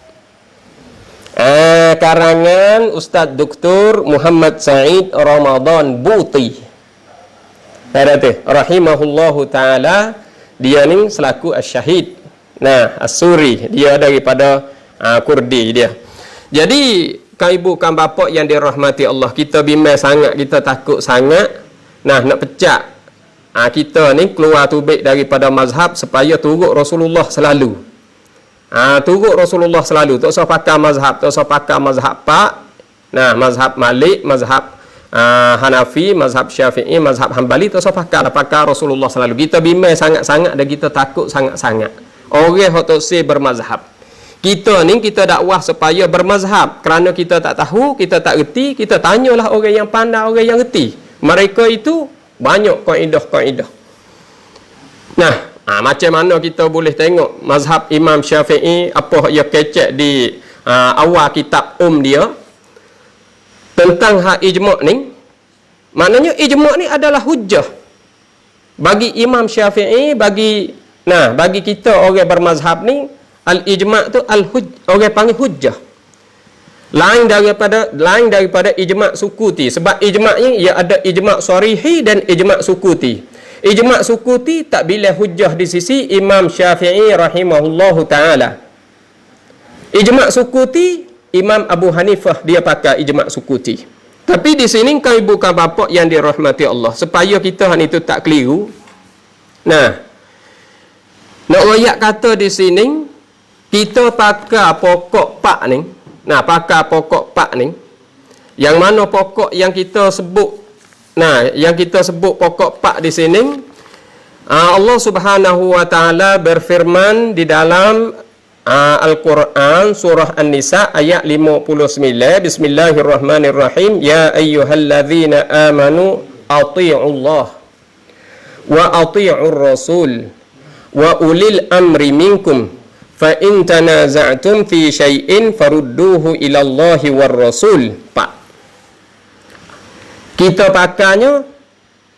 Karangan Ustaz Dr. Muhammad Said Ramadan Buti. Rahimahullahu ta'ala. Dia ni selaku as-syahid. As-Suri. Dia daripada Kurdi dia. Jadi, kan ibu, kan bapa yang dirahmati Allah. Kita bimbang sangat, kita takut sangat. Nak pecah. Kita ni keluar tubik daripada mazhab supaya turut Rasulullah selalu. Turut Rasulullah selalu. Tak usah pakai mazhab. Tak usah pakai mazhab Pak. Mazhab Malik, mazhab Hanafi, mazhab Syafi'i, mazhab Hanbali. Tak usah pakai. Pakai Rasulullah selalu. Kita bimbang sangat-sangat dan kita takut sangat-sangat. Orang yang tak usah bermazhab. Kita ni, kita dakwah supaya bermazhab. Kerana kita tak tahu, kita tak reti, kita tanyalah orang yang pandai, orang yang reti. Mereka itu banyak kaedah-kaedah. Macam mana kita boleh tengok mazhab Imam Syafi'i, apa ia kecek di awal kitab dia tentang hak ijma' ni. Maknanya ijma' ni adalah hujjah bagi Imam Syafi'i, bagi kita orang bermazhab ni. Al-ijma' tu orang panggil hujjah. Lain daripada ijma' sukuti. Sebab ijma' ni ia ada ijma' sarihi dan ijma' sukuti. Ijma' sukuti tak bila hujjah di sisi Imam Syafi'i rahimahullahu ta'ala. Ijma' sukuti, Imam Abu Hanifah dia pakai ijma' sukuti. Tapi di sini kau ibu kau bapa yang dirahmati Allah, supaya kita itu tak keliru. Nak ayat kata di sini, kita pakai pokok pak ni. Pakai pokok pak ni. Yang mana pokok yang kita sebut. Yang kita sebut pokok pak di sini. Allah Subhanahu wa ta'ala berfirman di dalam Al-Quran surah An-Nisa ayat 59. Bismillahirrahmanirrahim. Ya ayyuhalladzina amanu ati'ullah wa ati'ur rasul wa ulil amri minkum. Fa in tanaza'tum fi syai'in farudduhu ila Allahi war Rasul. Pak. Kita pakainya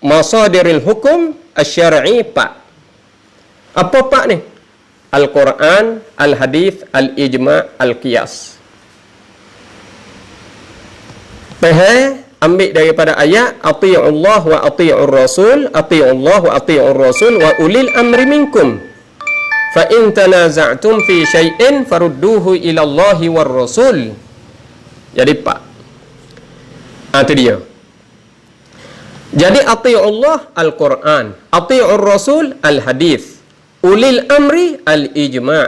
masadiril hukum asy-syar'i pak. Apa pak ni? Al-Quran, Al-Hadith, Al-Ijma', Al-Qiyas. Ambil daripada ayat ati'ullah wa ati'ur rasul, ati'ullah wa ati'ur rasul wa ulil amri minkum. Fa in tanaza'tum fi syai'in farudduhu ila Allahi war Rasul. Jadi pak. Itu dia. Jadi ati'ullah Al-Quran, ati'ur Rasul Al-Hadith, ulil amri Al-Ijma'.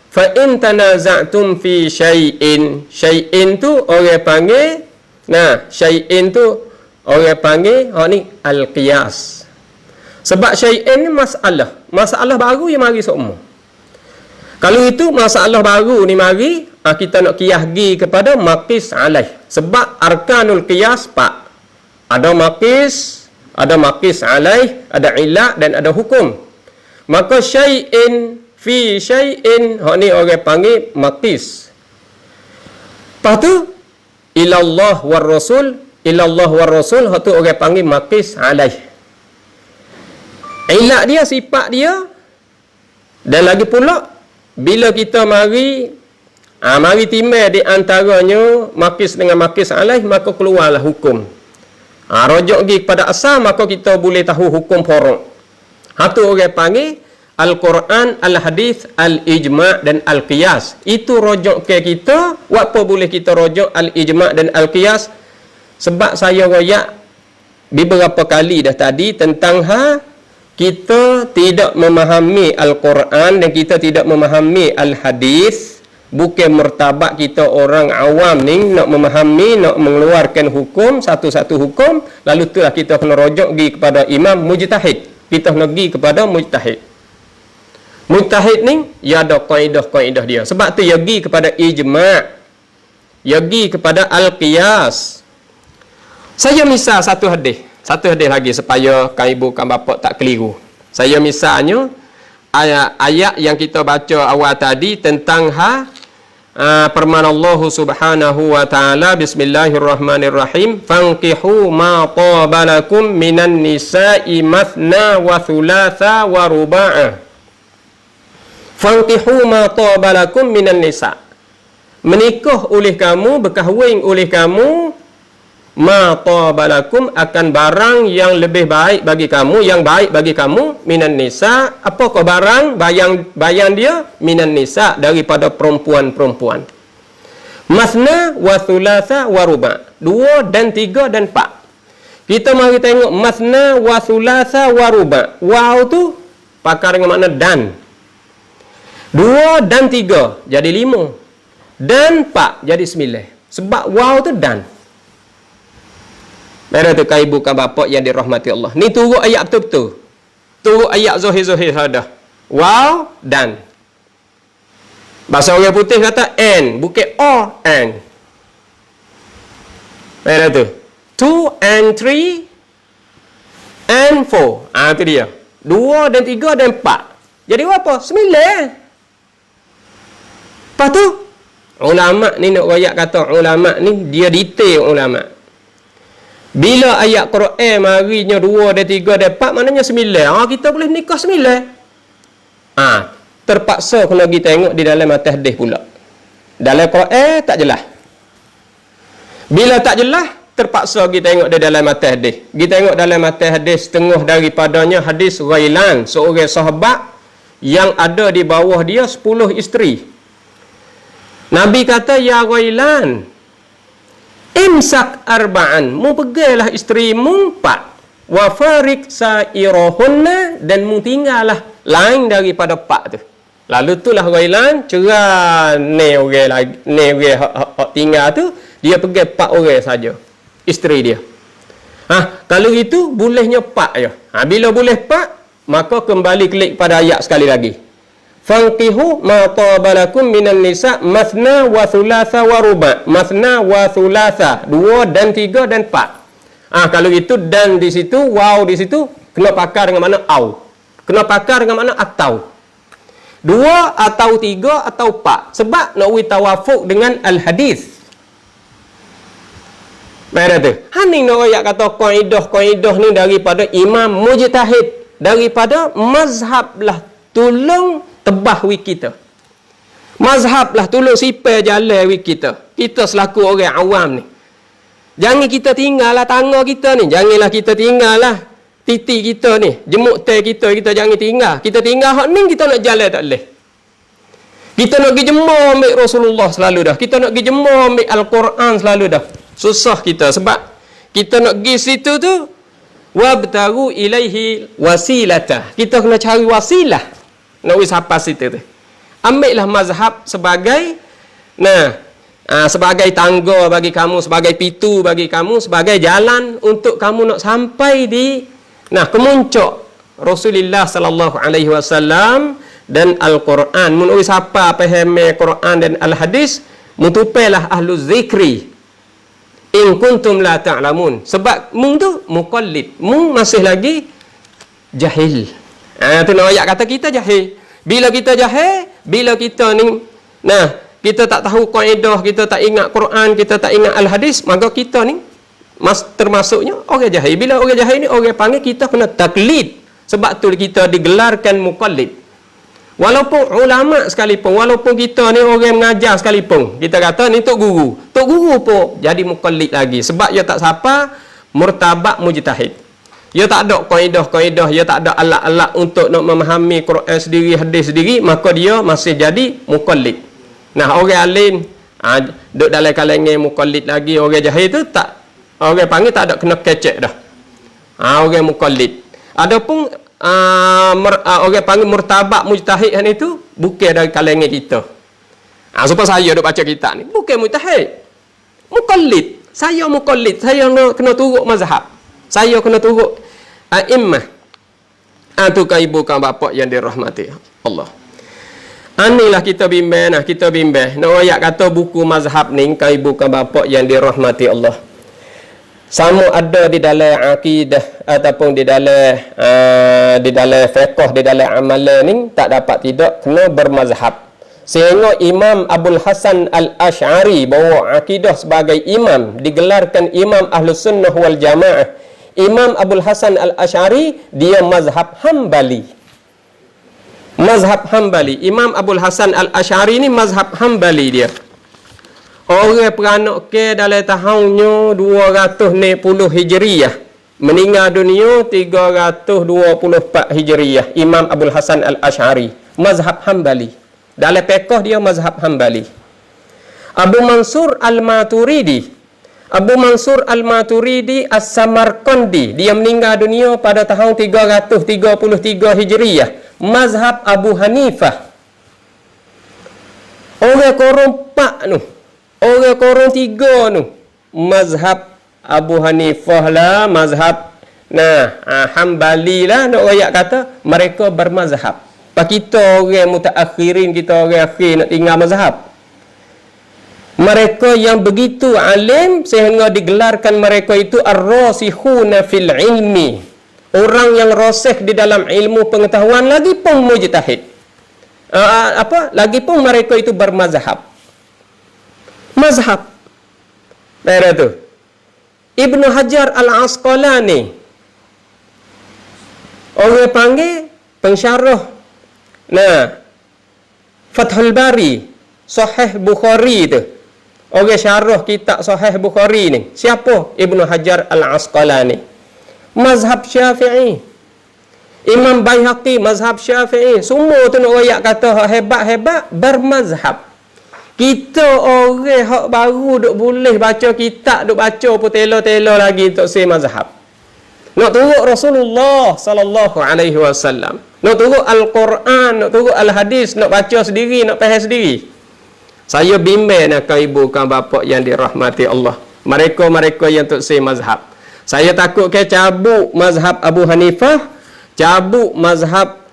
Fa in tanaza'tum fi syai'in. Syai'in tu orang panggil syai'in tu orang panggil ni Al-Qiyas. Sebab syai'in ni masalah baru yang mari semua. Kalau itu masalah baru ni mari kita nak qiyas gi kepada maqis alaih. Sebab arkanul qiyas pak. Ada maqis alaih, ada ilah dan ada hukum. Maka syai'in fi syai'in, hak ni orang panggil maqis. Lepas tu ilallah war rasul, hak tu orang panggil maqis alaih. Ilah dia, sifat dia. Dan lagi pula bila kita mari timbang di antaranya maqis dengan maqis alaih, maka keluarlah hukum. Rujuk pergi kepada asal, maka kita boleh tahu hukum furu'. Itu orang panggil Al-Quran, Al-Hadis, Al-Ijma' dan Al-Qiyas. Itu rujuk ke kita. Apa boleh kita rujuk Al-Ijma' dan Al-Qiyas? Sebab saya royak beberapa kali dah tadi tentang kita tidak memahami Al-Quran dan kita tidak memahami Al-Hadis. Bukan martabat kita orang awam ni nak memahami, nak mengeluarkan hukum, satu-satu hukum, lalu itulah kita kena rujuk pergi kepada imam mujtahid. Kita kena pergi kepada mujtahid. Mujtahid ni ya ada kaedah-kaedah dia. Sebab tu ya pergi kepada ijma', ya pergi kepada al-qiyas. Saya misal satu hadis lagi supaya kan ibu kan bapa tak keliru. Saya misalnya ayat yang kita baca awal tadi tentang firman Allah Subhanahu wa taala, bismillahirrahmanirrahim, fankihu ma tabalakum minan nisa'i mathna wa thulatha wa ruba'a. Fankihu ma tabalakum minan nisa', menikah oleh kamu, berkahwin oleh kamu, ma tabalakum, akan barang yang lebih baik bagi kamu, yang baik bagi kamu, minan nisa. Apakah barang? Bayang dia minan nisa, daripada perempuan-perempuan. Masna wa thulatha wa ruba', 2 dan 3 dan 4. Kita mari tengok masna wa thulatha wa ruba'. Waw tu pakar dengan makna dan. 2 dan 3 jadi 5, dan 4 jadi 9. Sebab waw tu dan. Mereka tu kan ibu kan bapa yang dirahmati Allah. Ni turut ayat betul-betul. Turut ayat zohir-zohir ada. Wow dan. Bahasa orang putih kata and, bukan or and. Mereka tu. 2 and 3 and 4. Itu dia. 2 dan 3 dan 4. Jadi apa? 9. Lepas tu ulama ni nak royak kata ulama ni dia detail ulama. Bila ayat Quran marinya 2 dan 3 dan 4, maknanya 9. Kita boleh nikah 9. Terpaksa kena pergi tengok di dalam hadis pula. Dalam Quran tak jelas. Bila tak jelas, terpaksa pergi tengok di dalam hadis. Pergi tengok dalam hadis setengah daripadanya hadis Ghailan, seorang sahabat yang ada di bawah dia 10 isteri. Nabi kata, ya Ghailan, imsak arba'an, mu pegailah isteri mu 4, wa farik sairahunna, dan mu tinggallah lain daripada 4 tu. Lalu itulah Ghailan cerah ni orang hak tinggal tu, dia pegai 4 orang saja isteri dia. Kalau itu bolehnya 4 je. Bila boleh 4, maka kembali klik pada ayat sekali lagi. Fankihu ma tabalakum minan nisa mathna wa thulatha wa ruba'. Mathna wa thulatha, 2 dan 3 dan 4. Kalau itu dan di situ, waw di situ kena pakar dengan mana au. Kena pakar dengan mana atau. 2 atau 3 atau 4. Sebab nak tawafuk dengan al-hadis. Mereka tu. Ni nak ayat kata kaedah ni daripada imam mujtahid, daripada mazhab lah tolong tebah wik kita. Mazhab lah tolong sipai jalan wik kita. Kita selaku orang awam ni. Jangan kita tinggal lah tangga kita ni. Janganlah kita tinggal lah titi kita ni. Jemuk teh kita jangan tinggal. Kita tinggal hak ni kita nak jalan tak boleh. Kita nak pergi jemur ambil Rasulullah selalu dah. Kita nak pergi jemur ambil Al-Quran selalu dah. Susah kita sebab kita nak pergi situ tu wabtaru ilaihi wasilata. Kita kena cari wasilah. Nak wis hafal situ tu. Ambillah mazhab sebagai sebagai tangga bagi kamu, sebagai pitu bagi kamu, sebagai jalan untuk kamu nak sampai di kemuncak Rasulullah sallallahu alaihi wasallam dan Al-Quran. Mun oi siapa faham Quran dan Al-Hadis, mutupelah ahlu zikri. In kuntum la ta'lamun. Sebab mung tu muqallid. Mung masih lagi jahil. Tu nak ayat kata kita jahil. Bila kita jahil, bila kita ni kita tak tahu kaedah, kita tak ingat Quran, kita tak ingat Al-Hadis, maka kita ni termasuknya orang jahil. Bila orang jahil ni, orang panggil kita kena taklid. Sebab tu kita digelarkan muqallid. Walaupun ulama sekalipun, walaupun kita ni orang mengajar sekalipun, kita kata ni tok guru. Tok guru pun jadi muqallid lagi. Sebab dia tak siapa murtabak mujtahid. Dia tak ada kaedah-kaedah, dia tak ada alat-alat untuk nak memahami Quran sendiri, hadis sendiri, maka dia masih jadi muqallid. Nah, orang alim duduk dalam kalangan muqallid lagi, orang jahil tu tak, orang panggil tak ada kena kecek dah. Orang muqallid. Adapun orang panggil murtabak mujtahid itu bukan dari kalangan kita. Supaya saya duk baca kitab ni, bukan mujtahid. Muqallid. Saya muqallid, saya kena turut mazhab. Saya kena turut a'immah. Tu kan ibu kan bapa yang dirahmati Allah. Inilah kita bimbang, kita bimbang. Nak ayat kata buku mazhab ni kan ibu kan bapa yang dirahmati Allah. Sama ada di dalam akidah ataupun di dalam fiqh, di dalam amalan ni tak dapat tidak kena bermazhab. Sehingga Imam Abul Hasan Al-Asy'ari bawa akidah sebagai imam, digelarkan Imam Ahlus Sunnah wal Jamaah. Imam Abul Hasan Al-Asy'ari dia mazhab Hambali. Mazhab Hambali. Imam Abul Hasan Al-Asy'ari ni mazhab Hambali dia. Orang peranak ke dalam tahunnya 260 Hijriyah. Meninggal dunia 324 Hijriyah. Imam Abul Hasan Al-Asy'ari. Mazhab Hambali. Dalam fiqh dia mazhab Hambali. Abu Mansur Al-Maturidi. Abu Mansur Al-Maturidi As-Samarqandi. Dia meninggal dunia pada tahun 333 Hijriyah. Mazhab Abu Hanifah. Orang korang 4 tu. Orang korang 3 tu. Mazhab Abu Hanifah lah. Mazhab Hambali lah. Nak rakyat kata mereka bermazhab. Pak kita orang mutaakhirin, kita orang akhir nak tinggal mazhab. Mereka yang begitu alim sehingga digelarkan mereka itu ar-rasikhuna fil ilmi. Orang yang rasih di dalam ilmu pengetahuan lagi pun mujtahid. Lagi pun mereka itu bermazhab. Mazhab. Daerah tu. Ibnu Hajar Al-Asqalani. Orang panggil pensyarah Fathul Bari, Sahih Bukhari tu. Orang syarah kitab Sahih Bukhari ni. Siapa? Ibnu Hajar Al-Asqalani. Mazhab Syafi'i. Imam Baihaqi mazhab Syafi'i. Semua tu nak rakyat kata hebat-hebat bermazhab. Kita orang hak baru duk boleh baca kitab, duk baca pun telo-telo lagi untuk si mazhab. Nak turut Rasulullah sallallahu alaihi wasallam. Nak turut Al-Quran, nak turut Al-Hadis, nak baca sendiri, nak faham sendiri. Saya bimbang nak ibu kan bapa yang dirahmati Allah. Mereka-mereka yang untuk si mazhab. Saya takut ke cabut mazhab Abu Hanifah, cabut mazhab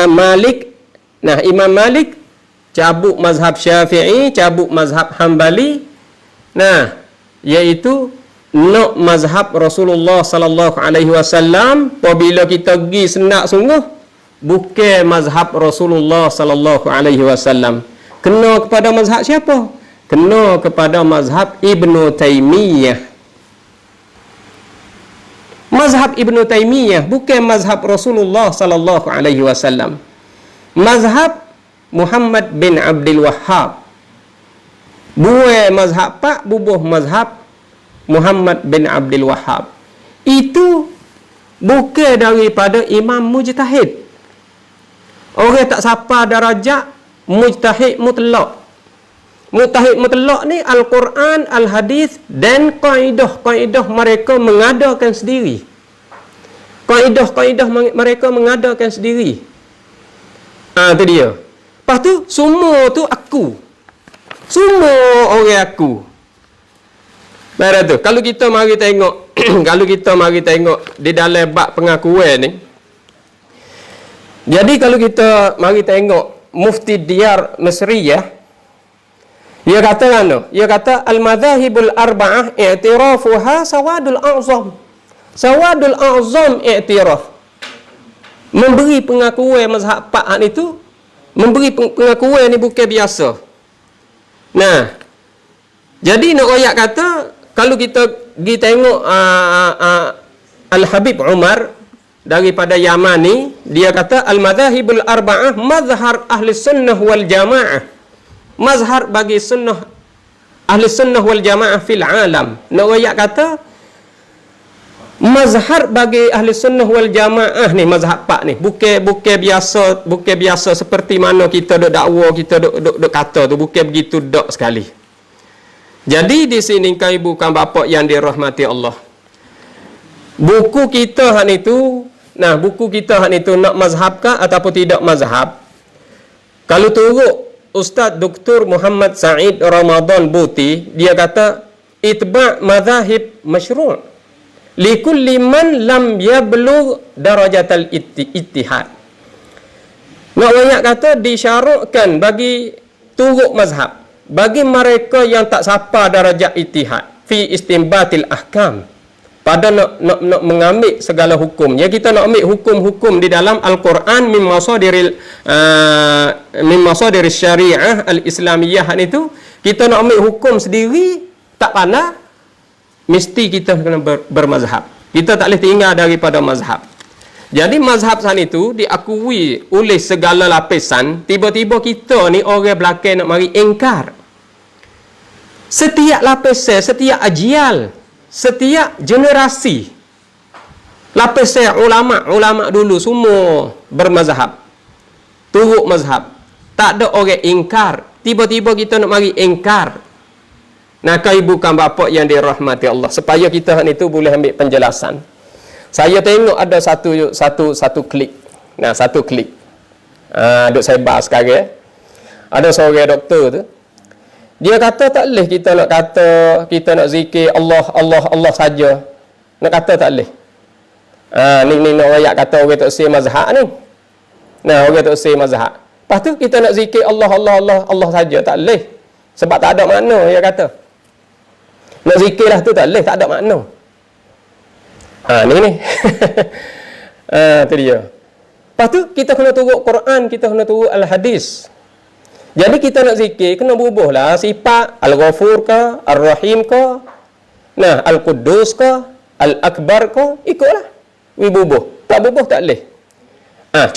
Malik. Imam Malik, cabut mazhab Syafi'i, cabut mazhab Hambali. Iaitu nak mazhab Rasulullah sallallahu alaihi wasallam. Apabila kita pergi senak sungguh, bukan mazhab Rasulullah sallallahu alaihi wasallam. Kena kepada mazhab siapa? Kena kepada mazhab Ibnu Taimiyah. Mazhab Ibnu Taimiyah bukan mazhab Rasulullah sallallahu alaihi wasallam. Mazhab Muhammad bin Abdul Wahhab. Buah mazhab Pak, bubuh mazhab Muhammad bin Abdul Wahhab. Itu bukan daripada imam mujtahid. Orang tak sapa darajat mujtahid mutlak. Mujtahid mutlak ni Al-Quran, Al-Hadis dan kaedah-kaedah mereka mengadakan sendiri. Kaedah-kaedah mereka mengadakan sendiri. Tu dia. Lepas tu semua tu aku. Semua orang aku. Baik tu. Kalau kita mari tengok kalau kita mari tengok di dalam bab pengakuan ni, Jadi kalau kita mari tengok Mufti Diyar Mesriyah, dia kata kan, dia kata al-madzahibul arba'ah i'tirafuha sawadul a'zam. Sawadul a'zam i'tiraf. Memberi pengakuan mazhab Pak itu, memberi pengakuan ni bukan biasa. Nah, jadi nak royak kata kalau kita pergi tengok Al-Habib Umar daripada Yaman ni, dia kata al-madzahibul arba'ah mazhar ahli sunnah wal jamaah. Mazhar bagi sunnah ahli sunnah wal jamaah fil alam. Nak royak kata mazhar bagi ahli sunnah wal jamaah ni, mazhab Pak ni bukan biasa seperti mana kita dok dakwa, kita dok kata tu, bukan begitu dok sekali. Jadi di sini kan ibu kan bapa yang dirahmati Allah, buku kita hak itu, nah buku kita hak itu nak mazhab kah ataupun tidak mazhab, kalau turut Ustaz Dr. Muhammad Said Ramadan Buti, dia kata itba' madzahib masyru' likulli man lam yablugh darajatal ittihad. Nak banyak kata disyaratkan bagi turut mazhab, bagi mereka yang tak sampai darajat ittihad fi istinbatil ahkam, pada nak mengambil segala hukum. Ya, kita nak ambil hukum-hukum di dalam Al-Quran min masadir syariah al-islamiyah itu, kita nak ambil hukum sendiri tak pandai, mesti kita kena bermazhab. Kita tak boleh tinggal daripada mazhab. Jadi mazhab sana itu diakui oleh segala lapisan. Tiba-tiba kita ni orang belakang nak mari engkar. Setiap lapisan, setiap ajial, setiap generasi, lapisan ulama dulu semua bermazhab, turut mazhab. Tak ada orang engkar. Tiba-tiba kita nak mari engkar. Nah, ibu kan bapa yang dirahmati Allah, supaya kita itu boleh ambil penjelasan. Saya tengok ada satu klik. Nah, satu klik. Duk saya bahas sekarang. Ada seorang doktor tu. Dia kata tak boleh kita nak kata, kita nak zikir Allah saja. Nak kata tak boleh. Ni nak rakyat kata orang tak usah mazhab ni. Nah, orang tak usah mazhab. Lepas tu kita nak zikir Allah saja, tak boleh. Sebab tak ada makna, dia kata. Nak zikirlah tu tak boleh, tak ada makna. Ni. Tu dia. Lepas tu kita kena turut Quran, kita kena turut Al-Hadis. Jadi kita nak zikir, kena bubuhlah sifat Al-Ghafur ke, Ar-Rahim ke, nah, Al-Quddus ke, Al-Akbar ke, ikutlah. Bubuh. Tak bubuh tak boleh.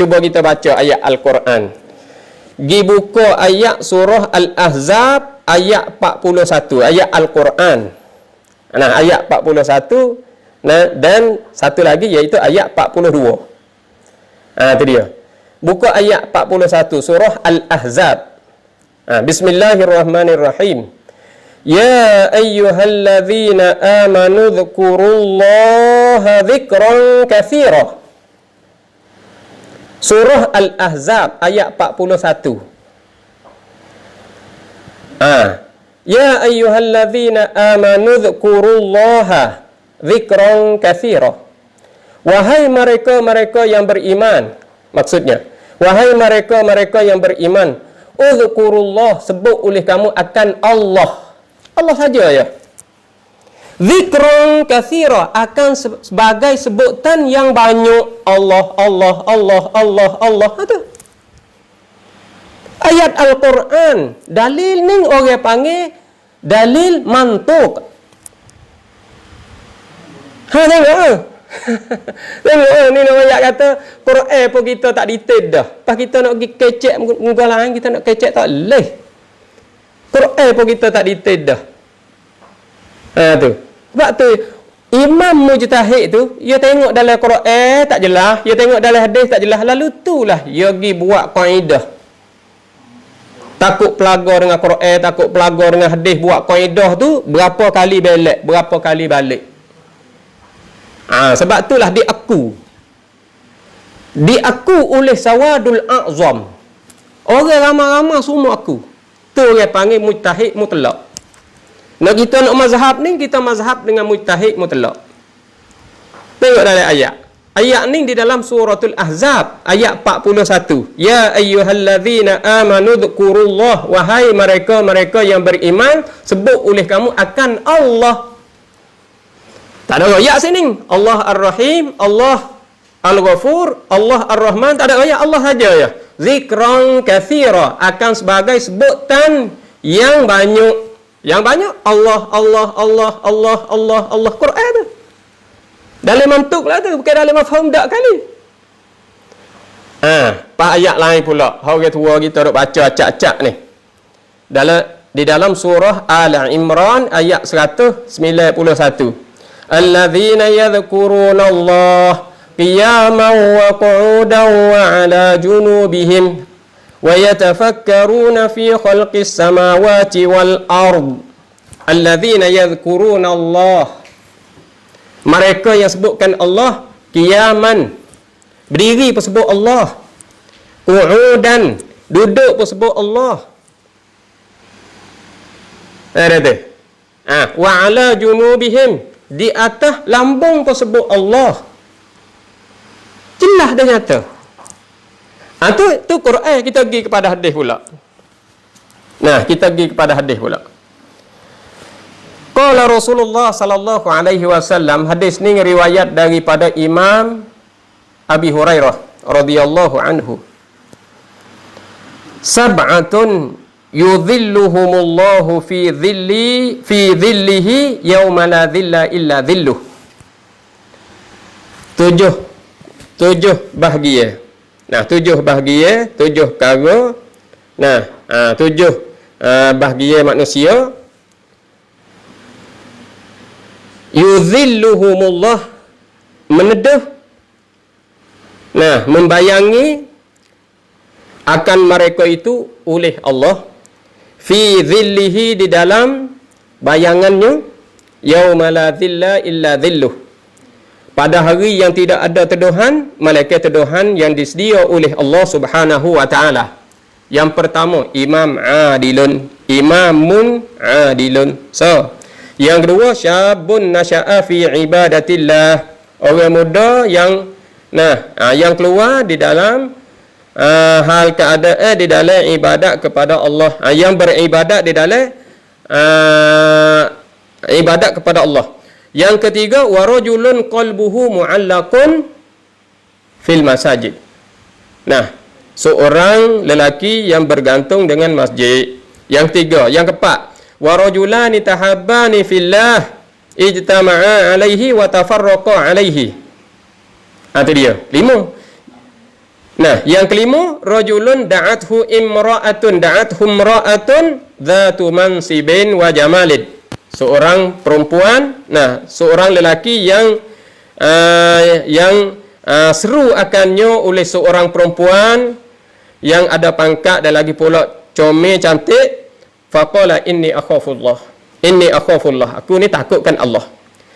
Cuba kita baca ayat Al-Quran. Gi buka ayat surah Al-Ahzab ayat 41, ayat Al-Quran. Nah, ayat 41, nah, dan satu lagi iaitu ayat 42. Itu dia. Buka ayat 41 surah Al-Ahzab. Bismillahirrahmanirrahim. Ya ayyuhalladzina amanu dzkurullaha dzikran katsira. Surah Al-Ahzab ayat 41. Ya ayyuhalladzina amanu dzkurullaha dzikran katsira. Wahai mereka-mereka yang beriman, maksudnya wahai mereka-mereka yang beriman, uzkurullah, sebut oleh kamu akan Allah saja ya. Dzikran katsira, akan sebagai sebutan yang banyak. Allah itu ayat Al-Quran. Dalil ni orang panggil dalil mantuk. Tengok. Tengok ni orang kata Quran pun kita tak detail dah. Pas kita nak pergi kecek muka lain, kita nak kecek tak boleh. Quran pun kita tak detail dah. Tu. Sebab tu Imam Mujtahid tu, dia tengok dalam Quran tak jelas, dia tengok dalam hadis tak jelas, lalu itulah dia pergi buat kaedah. Takut pelagar dengan Quran, takut pelagar dengan hadis, buat kaedah tu berapa kali belak, berapa kali balik. Sebab itulah diaku oleh Sawadul A'zam. Orang ramai-ramai semua aku. Tu orang panggil mujtahid mutlak. Nak kita nak mazhab ni, kita mazhab dengan mujtahid mutlak. Tengok dalam ayat ayat ni di dalam suratul Ahzab ayat 41. Ya ayyuhallazina amanu dzkurullah, wahai mereka-mereka yang beriman, sebut oleh kamu akan Allah. Tak ada ayat sini. Allah Ar-Rahim, Allah Al-Ghafur, Allah Ar-Rahman, tak ada ayat, Allah saja ya. Zikran katsira, akan sebagai sebutan yang banyak. Yang banyak Allah Allah Allah Allah Allah Allah, Quran tu. Dalam mantuk lah tu, bukan dalam mafhum dak kali. Pas ayat lain pula, orang tua kita duk baca acak-acak ni. Di dalam surah Al-Imran ayat 191. Alladzina yadhkuruna Allah qiyaman wa qu'udan wa 'ala junubihim wa yatafakkaruna fi khalqis samawati wal ard. Alladzina yadhkuruna Allah, mereka yang sebutkan Allah qiyaman, berdiri pun sebut Allah, qu'udan, duduk pun sebut Allah. Wa 'ala junubihim, di atas lambung pun sebut Allah. Jelas dah nyata. Tu Quran. Kita pergi kepada hadis pula. Kita pergi kepada hadis pula. Qala Rasulullah sallallahu alaihi wasallam, hadis ni riwayat daripada Imam Abi Hurairah radhiyallahu anhu. Sab'atun yudhilluhumullahu fi dhillihi yauma la dhilla illa dhilluh. Tujuh bahagia. 7 bahagia, 7 perkara. Tujuh bahagia manusia. Yudhilluhumullah, meneduh, membayangi akan mereka itu oleh Allah, fi dhillihi, di dalam bayangannya, yauma la dhilla illa dhilluh, pada hari yang tidak ada teduhan malaikat teduhan yang disedia oleh Allah Subhanahu wa taala. Yang pertama, imamun adilun. Yang kedua, syabun nasya'a fi ibadatillah, orang muda yang yang keluar di dalam hal keadaan di dalam ibadat kepada Allah, yang beribadat di dalam ibadat kepada Allah. Yang ketiga, warajulun qalbuhu mu'allaqun fil masajid. Seorang lelaki yang bergantung dengan masjid. Yang tiga, yang keempat, warajulani tahabbani fillah ijtama'a alaihi wa tafarraqa alaihi. Itu dia. 5. Yang kelima, rajulun da'athu imra'atun dhatu mansibin wa jamalid. Seorang perempuan, seorang lelaki yang seru akannya oleh seorang perempuan yang ada pangkat dan lagi pula comel cantik. Faqala inni akhafullah, aku ni takutkan Allah.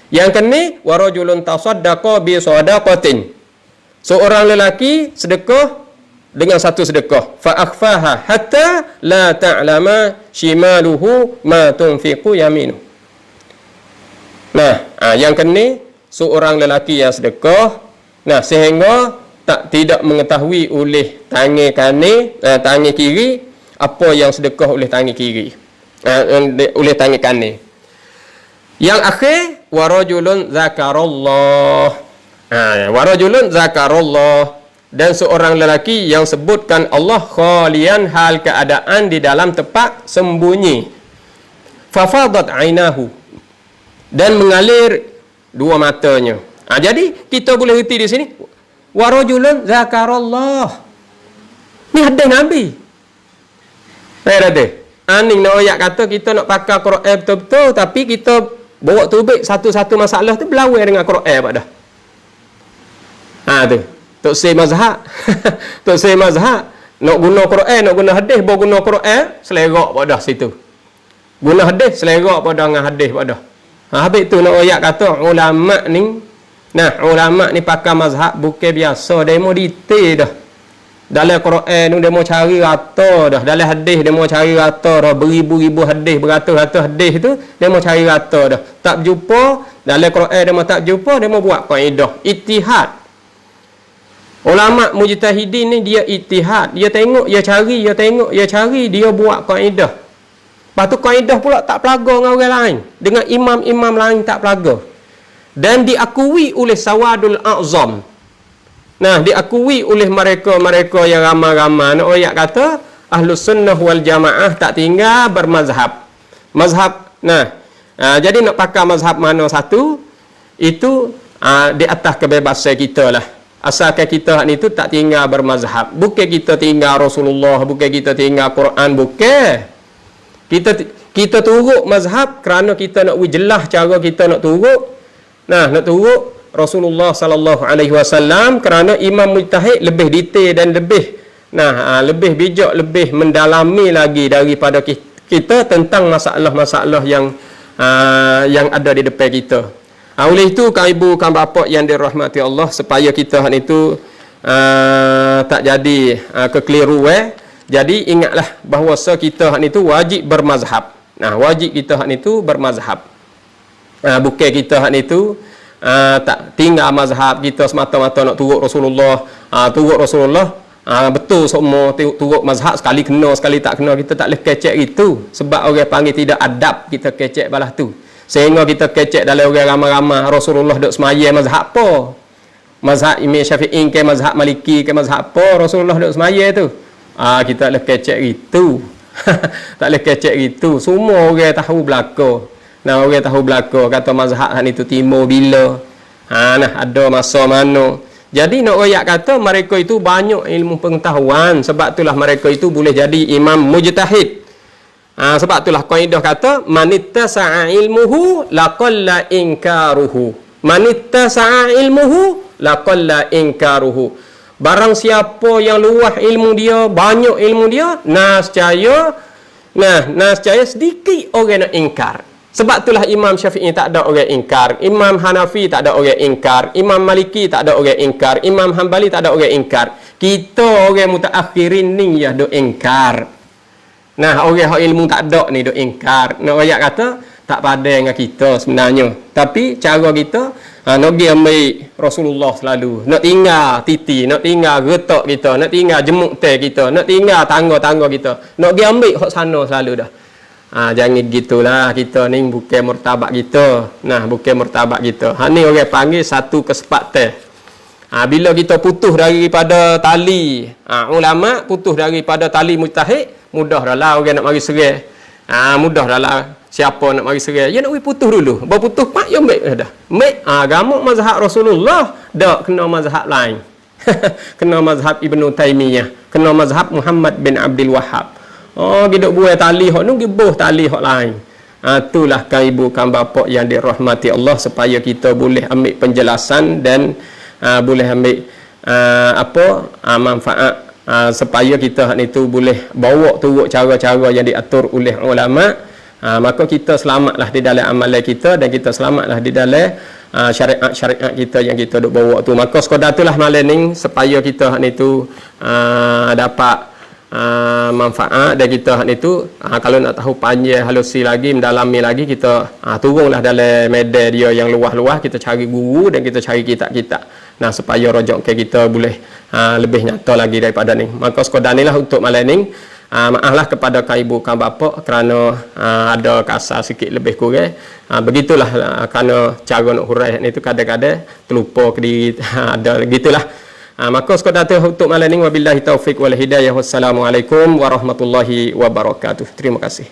Yang kini, warajulun tasaddaqa bi sadaqatin, seorang lelaki sedekah dengan satu sedekah, fa akhfaha hatta la ta'lama shimaluhu ma tunfiqu yaminu. Yang kini, seorang lelaki yang sedekah, sehingga tidak mengetahui oleh tangan kiri apa yang sedekah oleh tangan kiri, oleh tangan kanan. Yang akhir, warajulun zakarallah, dan seorang lelaki yang sebutkan Allah khalian, hal keadaan di dalam tempat sembunyi. Fafadat ainahu, dan mengalir dua matanya. Jadi kita boleh reti di sini, warajulun zakarallah, ni hadis Nabi. Aning nak ayat kata kita nak pakai Quran betul-betul, tapi kita bawa tubik satu-satu masalah tu berlawan dengan Quran pada. Tu. Tok say mazhab. Tok say mazhab nak guna Quran, nak guna hadis, bawa guna Quran selerak pada situ. Guna hadis selerak pada dengan hadis pada. Habis tu nak ayat kata ulama ni, ulama ni pakai mazhab bukan biasa, demo detail dah. Dalam Quran ni dia mau cari rata dah. Dalam hadis dia mau cari rata dah. Beribu-ribu hadis, beratus-ratus hadis tu dia mau cari rata dah. Tak jumpa dalam Quran, dia mau tak jumpa, dia mau buat kaedah ijtihad. Ulama mujtahidin ni dia ijtihad, dia tengok, dia cari, dia tengok, dia cari, dia buat kaedah. Lepas tu kaedah pula tak pelaga dengan orang lain, dengan imam-imam lain tak pelaga. Dan diakui oleh Sawadul A'zam. Nah, diakui oleh mereka-mereka yang ramai-ramai. Nak ayat kata Ahlus Sunnah wal Jamaah tak tinggal bermazhab. Mazhab, jadi nak pakai mazhab mana satu, itu di atas kebebasan kita lah. Asalkan kita ni tu tak tinggal bermazhab. Bukan kita tinggal Rasulullah, bukan kita tinggal Quran, bukan. Kita turut mazhab kerana kita nak jelas cara kita nak turut. Nak turut Rasulullah sallallahu alaihi wasallam kerana imam mujtahid lebih detail dan lebih lebih bijak, lebih mendalami lagi daripada kita tentang masalah-masalah yang ada di depan kita. Oleh itu kan ibu kan bapa yang dirahmati Allah, supaya kita itu tak jadi kekeliruan. Jadi ingatlah bahawa kita itu wajib bermazhab. Wajib kita itu bermazhab. Bukan kita itu tak tinggal mazhab kita semata-mata nak turut Rasulullah, betul semua turut mazhab, sekali kena sekali tak kena, kita tak boleh kecek itu. Sebab orang panggil tidak adab, kita kecek balah tu. Sehingga kita kecek dalam orang ramai-ramai Rasulullah duk semaya mazhab apa? Mazhab Imam Syafi'i ke mazhab Maliki ke mazhab apa? Rasulullah duk semaya tu. Kita tak boleh kecek itu. Tak boleh kecek itu. Semua orang tahu belaka. Orang tahu belaka kata mazhab itu timur bila. Ada masa mana. Jadi nak royak kata mereka itu banyak ilmu pengetahuan, sebab itulah mereka itu boleh jadi imam mujtahid. Sebab itulah kaedah kata manittasa'a ilmuhu laqalla inkaruhu. Manittasa'a ilmuhu laqalla inkaruhu. Barang siapa yang luas ilmu dia, banyak ilmu dia, nascaya sedikit orang nak ingkar. Sebab itulah Imam Syafi'i tak ada orang ingkar, Imam Hanafi tak ada orang ingkar, Imam Maliki tak ada orang ingkar, Imam Hanbali tak ada orang ingkar. Kita orang mutaakhirin ni ya dok ingkar. Orang yang ilmu tak ada ni dok ingkar. Nak ayat kata tak padan dengan kita sebenarnya. Tapi cara kita nak pergi ambil Rasulullah selalu. Nak tinggal titi, nak tinggal getok kita, nak tinggal jemuk teh kita, nak tinggal tangga-tangga kita. Nak pergi ambil hak sana selalu dah. Jangan gitulah, kita ni bukan martabat kita. Bukan martabat kita. Ni orang panggil satu kesempatan. Bila kita putus daripada tali ulama, putus daripada tali mujtahid, mudah dah lah orang nak mari serai. Mudah dah lah siapa nak mari serai. Ya nak putus dulu. Baru putus pak ya ambil dah. Ambil agama mazhab Rasulullah, dak kena mazhab lain. Kena mazhab Ibnu Taimiyah, kena mazhab Muhammad bin Abdul Wahhab. Kita buat tali hak nu, gibuh tali hak lain. Itulah kan ibu kan bapa yang dirahmati Allah, supaya kita boleh ambil penjelasan dan boleh ambil manfaat, supaya kita itu boleh bawa turut cara-cara yang diatur oleh ulama. Maka kita selamatlah di dalam amalan kita, dan kita selamatlah di dalam syariat-syariat kita yang kita duk bawa tu. Maka sekadar itulah malam ni, supaya kita itu dapat manfaat. Dan kita itu kalau nak tahu panjang halusi lagi, mendalami lagi, kita turunlah dalam media dia yang luas-luas, kita cari guru dan kita cari kitab-kitab, supaya rojok kita boleh lebih nyata lagi daripada ni. Maka sekadar ni lah untuk malam ni. Maaflah kepada kan ibu kan bapa kerana ada kasar sikit lebih kurang. Begitulah kerana cara nak hurai ni tu kadang-kadang terlupa ke diri. Ada gitulah. Maka sekadar tu untuk malam ni, wabillahi taufik wal hidayah. Wassalamualaikum warahmatullahi wabarakatuh. Terima kasih.